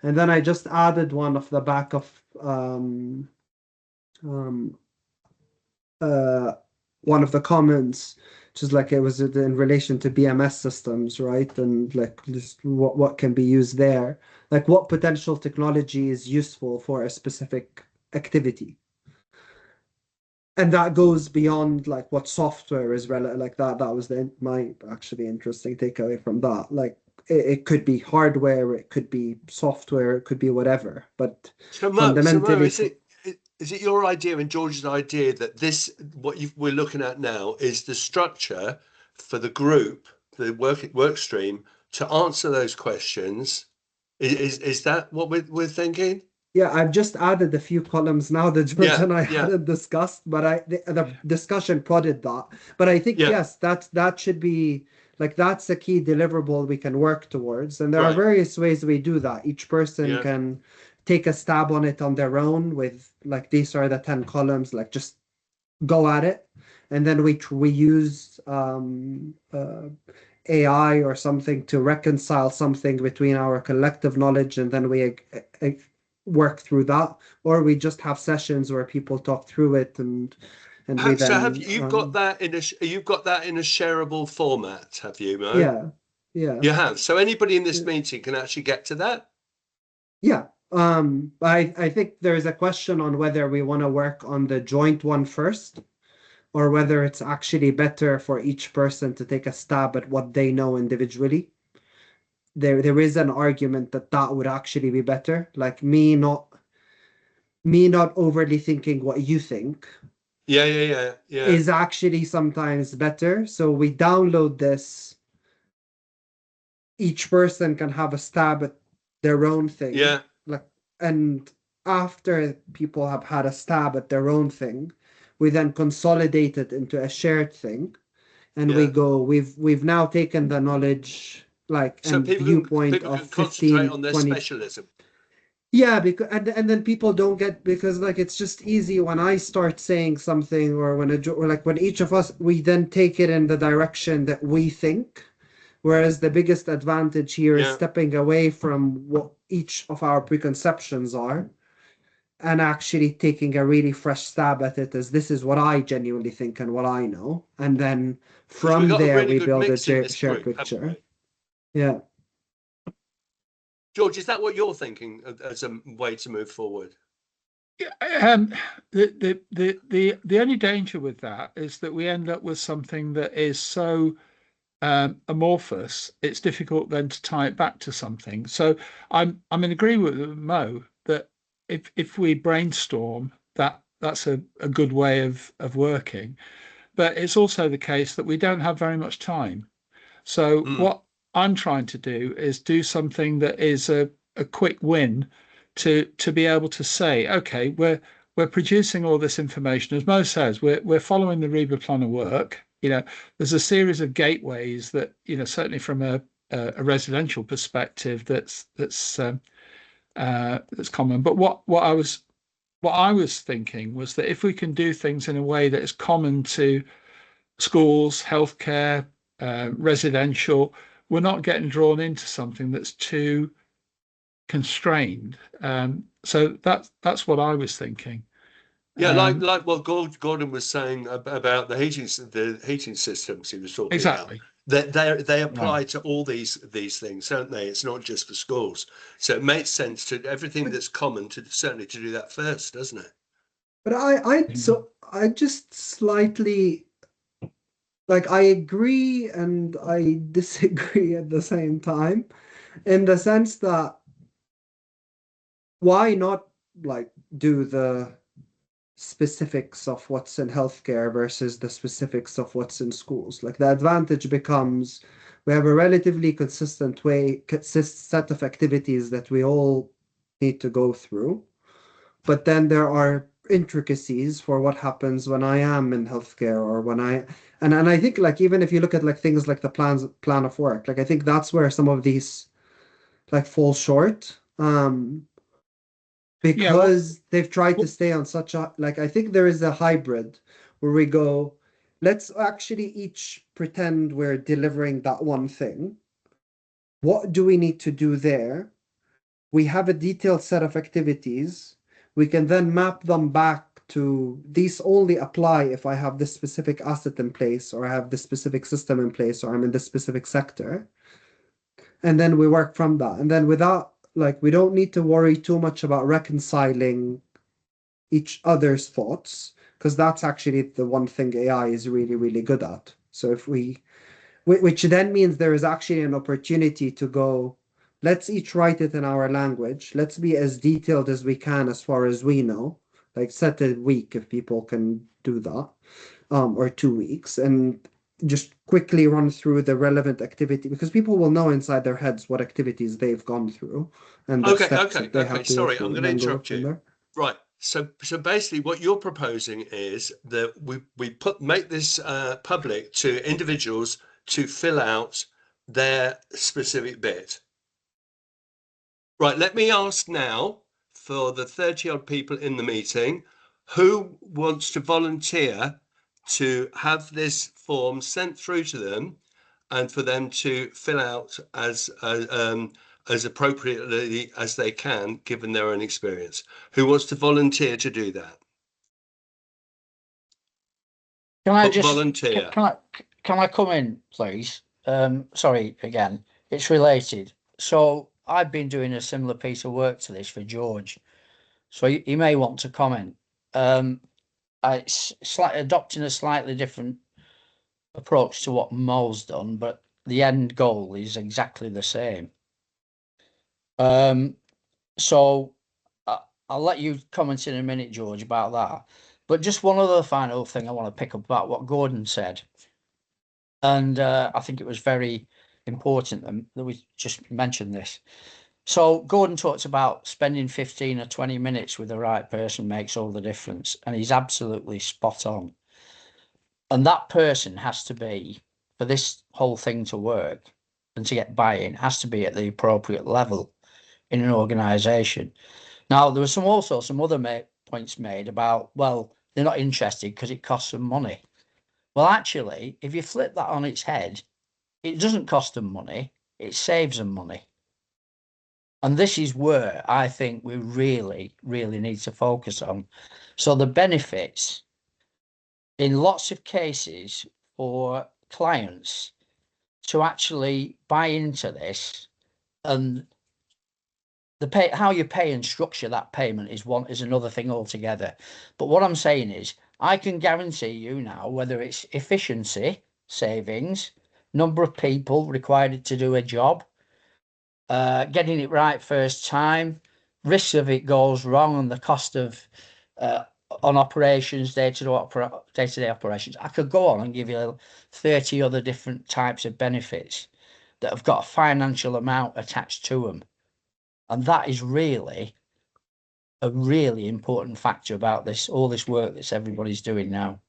and then I just added one off the back of one of the comments, which is like it was in relation to BMS systems, right? And like just what can be used there, like what potential technology is useful for a specific activity. And that goes beyond like what software is relevant, like that was my actually interesting takeaway from that. Like it could be hardware, it could be software, it could be whatever, but fundamentally. Is it your idea and George's idea that we're looking at now is the structure for the group, the work stream, to answer those questions? Is that what we're thinking? Yeah, I've just added a few columns now that George and I hadn't discussed, but the discussion prodded that. But I think yes, that should be like that's a key deliverable we can work towards, and there are various ways we do that. Each person can take a stab on it on their own with like these are the 10 columns, like just go at it, and then we use AI or something to reconcile something between our collective knowledge, and then we work through that, or we just have sessions where people talk through it and we then. You've got that in a shareable format, have you, Mo? Yeah. You have. So anybody in this meeting can actually get to that? Yeah. I think there's a question on whether we want to work on the joint one first, or whether it's actually better for each person to take a stab at what they know individually. there is an argument that that would actually be better. Like me not overly thinking what you think Yeah. is actually sometimes better. So we download this. Each person can have a stab at their own thing. Yeah. Like, and after people have had a stab at their own thing, we then consolidate it into a shared thing, and we Yeah. go. We've now taken the knowledge, like, So and viewpoint people of can concentrate 15, on their 20. specialism. Yeah, because and then people don't get, because like it's just easy when I start saying something, or or like when each of us, we then take it in the direction that we think. Whereas the biggest advantage here is Yeah. stepping away from what each of our preconceptions are, and actually taking a really fresh stab at it as this is what I genuinely think and what I know. And then 'Cause we've from got a there, really we good build a mix in this shared group, haven't picture. we? Yeah. George, is that what you're thinking as a way to move forward? The only danger with that is that we end up with something that is so amorphous, it's difficult then to tie it back to something. So I'm in agreement with Mo that if we brainstorm, that's a good way of working. But it's also the case that we don't have very much time. So what I'm trying to do is do something that is a quick win to be able to say, okay, we're producing all this information. As Mo says, we're following the Reba Planner work. There's a series of gateways that, certainly from a residential perspective, that's common. But what I was thinking was that if we can do things in a way that is common to schools, healthcare, residential, we're not getting drawn into something that's too constrained. So that's what I was thinking. Yeah, like what Gordon was saying about the heating systems he was talking exactly. about. They apply to all these things, don't they? It's not just for schools. So it makes sense to everything that's common to certainly to do that first, doesn't it? But I just slightly, like, I agree and I disagree at the same time, in the sense that why not, like, do the specifics of what's in healthcare versus the specifics of what's in schools? Like, the advantage becomes we have a relatively consistent set of activities that we all need to go through, but then there are intricacies for what happens when I am in healthcare, or when and I think, like, even if you look at, like, things like the plan of work, like, I think that's where some of these, like, fall short, because they've tried to stay on such a, like, I think there is a hybrid where we go, let's actually each pretend we're delivering that one thing. What do we need to do there? We have a detailed set of activities. We can then map them back to, these only apply if I have this specific asset in place, or I have this specific system in place, or I'm in this specific sector. And then we work from that. And then without, like, we don't need to worry too much about reconciling each other's thoughts, because that's actually the one thing AI is really, really good at. So if which then means there is actually an opportunity to go, let's each write it in our language. Let's be as detailed as we can as far as we know. Like, set a week if people can do that, or 2 weeks, and just quickly run through the relevant activity, because people will know inside their heads what activities they've gone through and the steps that they have to go Sorry, through, I'm and going to then go interrupt from you. there. Right. So basically, what you're proposing is that we make this public to individuals to fill out their specific bit. Right. Let me ask now, for the 30-odd people in the meeting, who wants to volunteer to have this form sent through to them, and for them to fill out as appropriately as they can, given their own experience. Who wants to volunteer to do that? Can I just volunteer? Can I come in, please? Sorry again. It's related. So I've been doing a similar piece of work to this for George, so he may want to comment. It's adopting a slightly different approach to what Mo's done, but the end goal is exactly the same. So I'll let you comment in a minute, George, about that. But just one other final thing I want to pick up about what Gordon said. And I think it was very important that we just mentioned this. So Gordon talks about spending 15 or 20 minutes with the right person makes all the difference. And he's absolutely spot on. And that person has to be, for this whole thing to work and to get buy-in, has to be at the appropriate level in an organisation. Now, there was also some other points made about, well, they're not interested because it costs them money. Well, actually, if you flip that on its head, it doesn't cost them money, it saves them money. And this is where I think we really, really need to focus on. So the benefits, in lots of cases, for clients to actually buy into this, and how you pay and structure that payment is another thing altogether. But what I'm saying is, I can guarantee you now, whether it's efficiency, savings, number of people required to do a job, getting it right first time, risk of it goes wrong, and the cost of on operations, day-to-day operations. I could go on and give you 30 other different types of benefits that have got a financial amount attached to them. And that is really a really important factor about all this work that everybody's doing now.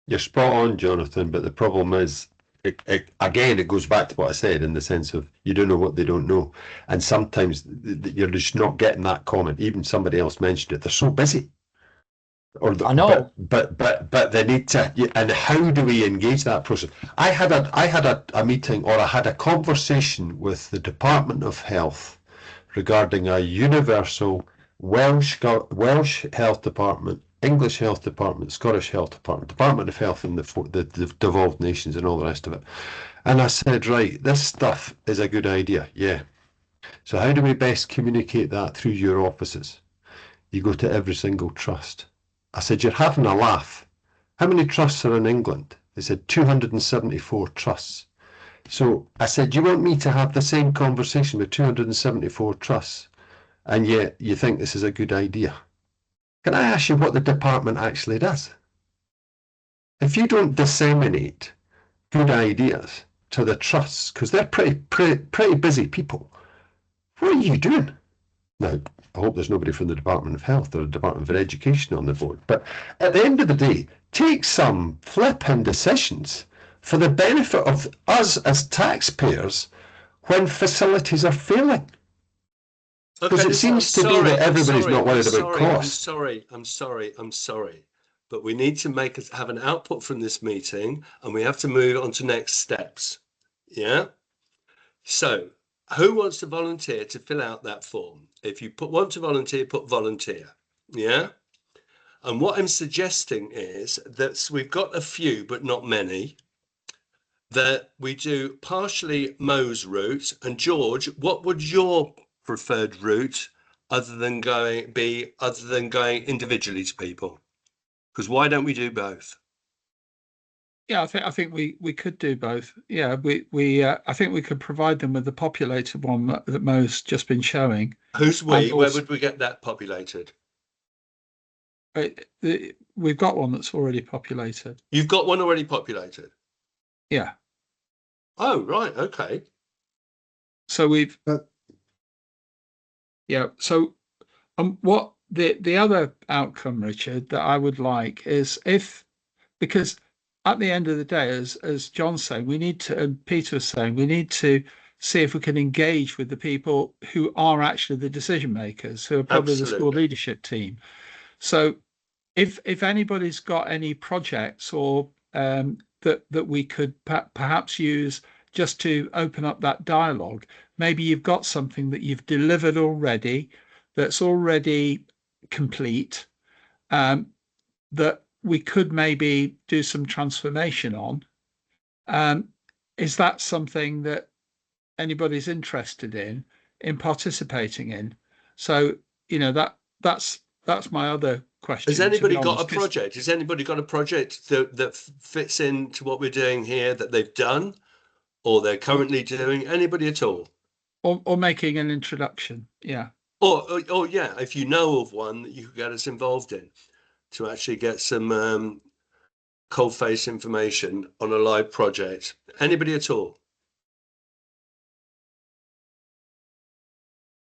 You're spot on, Jonathan, but the problem is, again, it goes back to what I said in the sense of you don't know what they don't know. And sometimes you're just not getting that comment. Even somebody else mentioned it. They're so busy. I know. But they need to, and how do we engage that process? I had a meeting, or I had a conversation with the Department of Health regarding a universal Welsh Health Department, English Health Department, Scottish Health Department, Department of Health in the devolved nations and all the rest of it. And I said, right, this stuff is a good idea, yeah. So how do we best communicate that through your offices? You go to every single trust. I said, you're having a laugh. How many trusts are in England? They said 274 trusts. So I said, you want me to have the same conversation with 274 trusts, and yet you think this is a good idea? Can I ask you what the department actually does? If you don't disseminate good ideas to the trusts, because they're pretty busy people, what are you doing? Now, I hope there's nobody from the Department of Health or the Department of Education on the board, but at the end of the day, take some flipping decisions for the benefit of us as taxpayers when facilities are failing. Because it seems to be that everybody's not worried about cost. I'm sorry. But we need to have an output from this meeting, and we have to move on to next steps. Yeah? So, who wants to volunteer to fill out that form? If you want to volunteer, put volunteer. Yeah? And what I'm suggesting is that we've got a few, but not many, that we do partially Mo's route. And George, what would your preferred route other than going individually to people? Because why don't we do both? Yeah, I think we could do both. Yeah, I think we could provide them with the populated one that Mo's just been showing. Who's we? Where would we get that populated? We've got one that's already populated. You've got one already populated? Yeah. Oh, right. Okay. So we've. Yeah. So, what the other outcome, Richard, that I would like is because at the end of the day, as John's saying, we need to, and Peter was saying, we need to see if we can engage with the people who are actually the decision makers, who are probably the school leadership team. So if anybody's got any projects or that we could perhaps use just to open up that dialogue, maybe you've got something that you've delivered already, that's already complete, that we could maybe do some transformation on. Is that something that anybody's interested in participating in? So, that's my other question. Has anybody got a project? Has anybody got a project that fits into what we're doing here that they've done or they're currently doing? Anybody at all? or making an introduction. Yeah. Or yeah, if you know of one that you could get us involved in to actually get some cold face information on a live project. Anybody at all?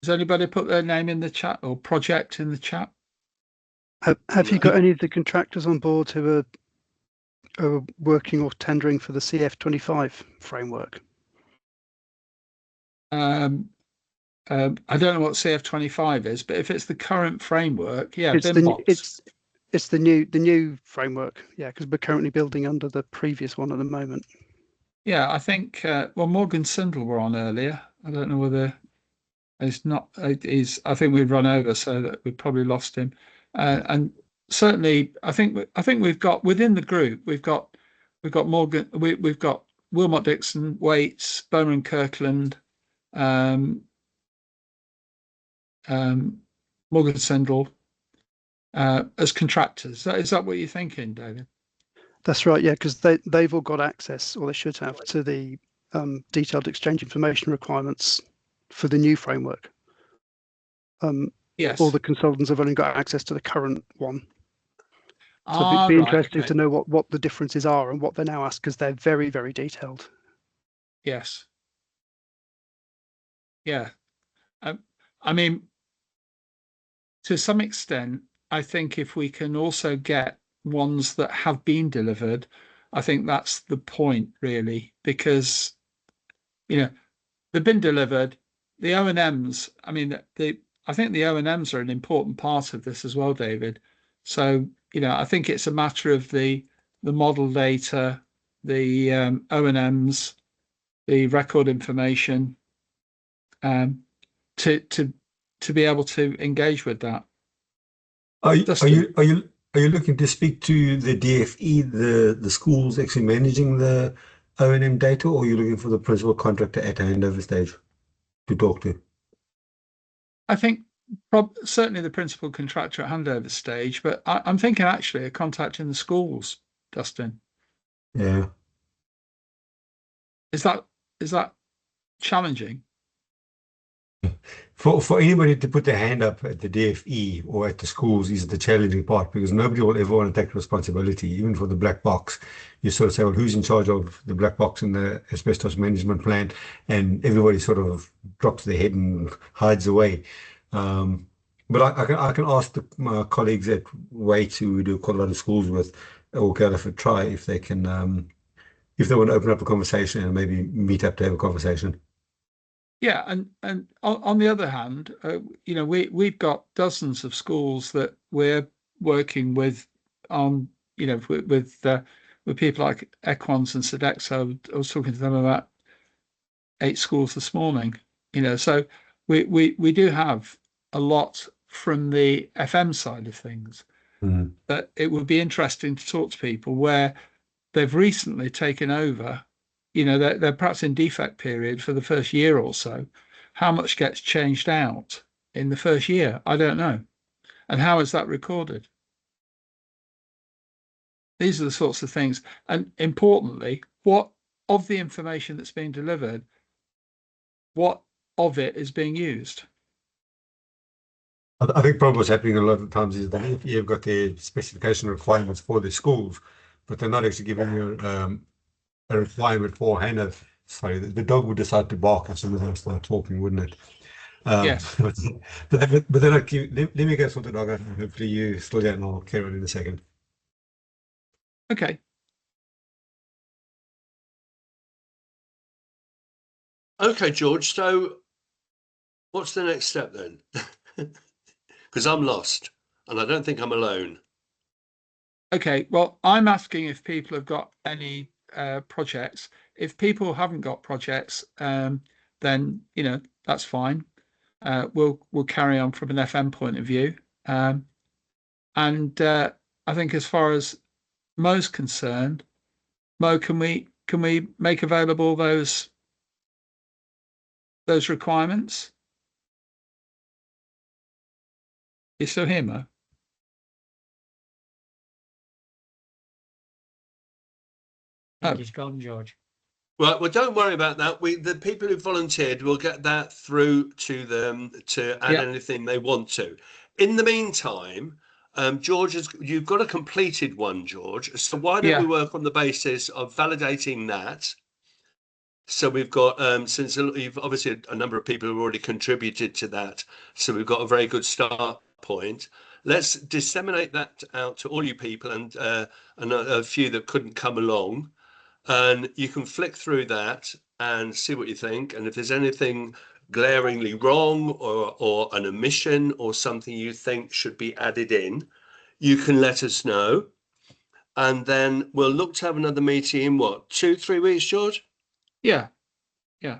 Has anybody put their name in the chat or project in the chat? Have you got any of the contractors on board who are working or tendering for the CF25 framework? I don't know what CF25 is, but if it's the current framework, yeah, It's BIMbox. it's the new framework, yeah, because we're currently building under the previous one at the moment. Yeah, I think well, Morgan Sindel were on earlier. I don't know whether it's not. It is. I think we've run over, so that we've probably lost him. And certainly, I think we've got within the group, we've got Morgan, we've got Wilmot Dixon, Waits, Bowman Kirkland, um, Morgan Sindel as contractors. Is that what you're thinking, David? That's right, yeah, because they've all got access, or they should have, to the detailed exchange information requirements for the new framework. Yes. All the consultants have only got access to the current one. So it'd right, be interesting okay. to know what the differences are and what they're now asked, because they're very, very detailed. Yes. Yeah. I mean, to some extent, I think if we can also get ones that have been delivered, I think that's the point, really, because, they've been delivered. The O&Ms, I mean, I think the O&Ms are an important part of this as well, David. So, I think it's a matter of the model data, the O&Ms, the record information, to be able to engage with that. Are you looking to speak to the DFE, the schools actually managing the O&M data, or are you looking for the principal contractor at a handover stage to talk to? I think certainly the principal contractor at handover stage, but I'm thinking actually of contacting the schools, Dustin. Yeah. Is that challenging? For anybody to put their hand up at the DFE or at the schools is the challenging part, because nobody will ever want to take responsibility, even for the black box. You sort of say, well, who's in charge of the black box in the asbestos management plan? And everybody sort of drops their head and hides away. But I can ask my colleagues at Waite, who we do quite a lot of schools with, or Galliford Try, if they can, if they want to open up a conversation and maybe meet up to have a conversation. Yeah, and on the other hand, we've got dozens of schools that we're working with on, with people like Equans and Sodexo. I was talking to them about 8 schools this morning. So we do have a lot from the FM side of things. But it would be interesting to talk to people where they've recently taken over. They're perhaps in defect period for the first year or so. How much gets changed out in the first year? I don't know. And how is that recorded? These are the sorts of things. And importantly, what of the information that's being delivered, what of it is being used? I think probably what's happening a lot of times is that you've got the specification requirements for the schools, but they're not actually giving you a requirement for Hannah. Sorry, the dog would decide to bark if someone else started talking, wouldn't it? Yes. But then let me go sort the dog out. Hopefully you still get, and I'll carry on in a second. Okay. Okay, George. So what's the next step then? Because I'm lost and I don't think I'm alone. Okay. Well, I'm asking if people have got any projects. If people haven't got projects, then that's fine. We'll carry on from an FM point of view. And I think as far as Mo's concerned, Mo, can we make available those requirements? You still here, Mo? I think he's gone, George. Right, well, don't worry about that. The people who volunteered will get that through to them to add Yeah. anything they want to. In the meantime, George, you've got a completed one, George. So why don't we work on the basis of validating that? So we've got, since you've obviously a number of people have already contributed to that, so we've got a very good start point. Let's disseminate that out to all you people and a few that couldn't come along. And you can flick through that and see what you think. And if there's anything glaringly wrong or an omission or something you think should be added in, you can let us know. And then we'll look to have another meeting in what, 2-3 weeks, George? Yeah.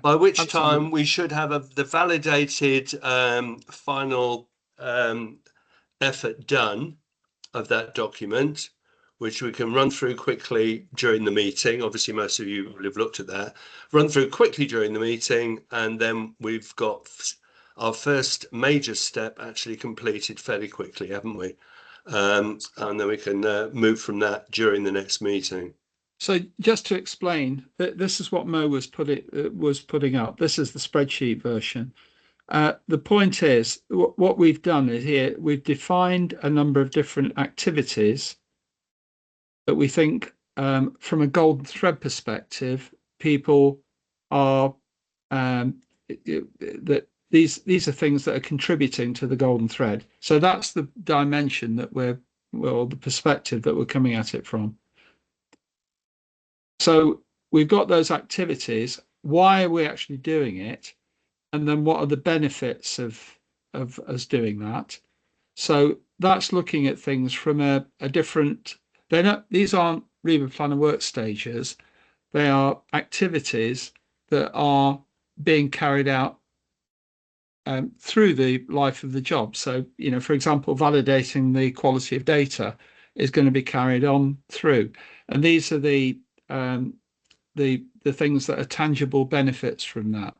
By which Absolutely. time we should have the validated final effort done of that document, which we can run through quickly during the meeting. Obviously, most of you will have looked at that. Run through quickly during the meeting, and then we've got our first major step actually completed fairly quickly, haven't we? And then we can move from that during the next meeting. So just to explain, this is what Mo was putting up. This is the spreadsheet version. The point is, what we've done is here, we've defined a number of different activities that we think, from a golden thread perspective, people are, that these are things that are contributing to the golden thread. So that's the dimension that the perspective that we're coming at it from. So we've got those activities. Why are we actually doing it? And then what are the benefits of us doing that? So that's looking at things from a different, these aren't REBA Planner work stages. They are activities that are being carried out through the life of the job. So, for example, validating the quality of data is going to be carried on through. And these are the things that are tangible benefits from that.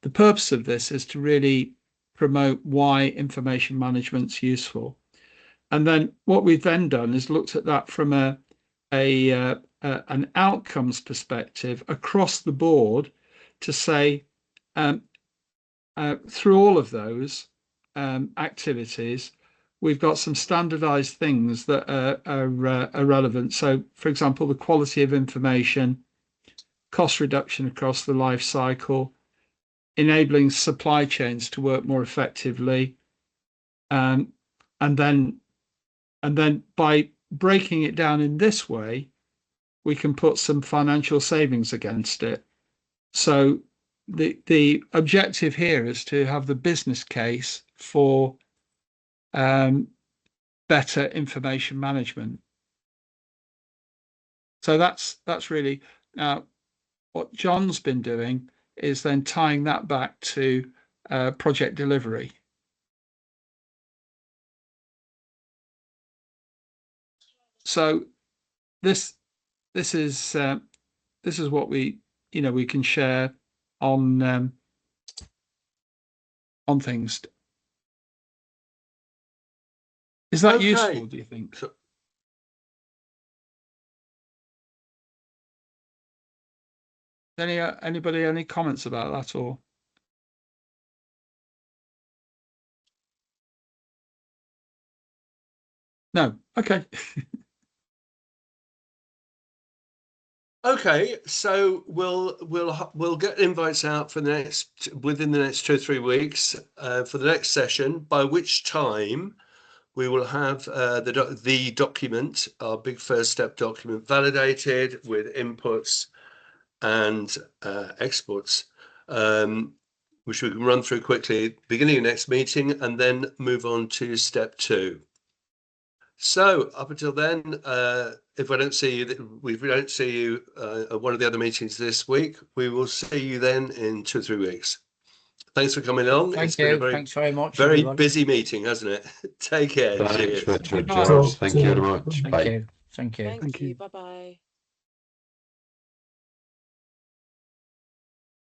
The purpose of this is to really promote why information management's useful. And then what we've then done is looked at that from an outcomes perspective across the board to say, through all of those activities, we've got some standardized things that are relevant. So, for example, the quality of information, cost reduction across the life cycle, enabling supply chains to work more effectively, and then by breaking it down in this way, we can put some financial savings against it. So the objective here is to have the business case for better information management. So that's really now what John's been doing is then tying that back to project delivery. So this is what we can share on things. Is that useful, do you think? Anybody any comments about that or? No. Okay. Okay, so we'll get invites out for within the next 2 or 3 weeks for the next session, by which time we will have the document, our big first step document, validated with inputs and exports, which we can run through quickly beginning of next meeting, and then move on to step 2. So up until then, if we don't see you at one of the other meetings this week, we will see you then in 2 or 3 weeks. Thanks for coming along. Thanks very much. Very everybody. busy meeting, hasn't it? Take care. Thanks, Cheers. Richard, George. Thank you very much. Thank Bye. you. Thank you. Thank you. Bye bye.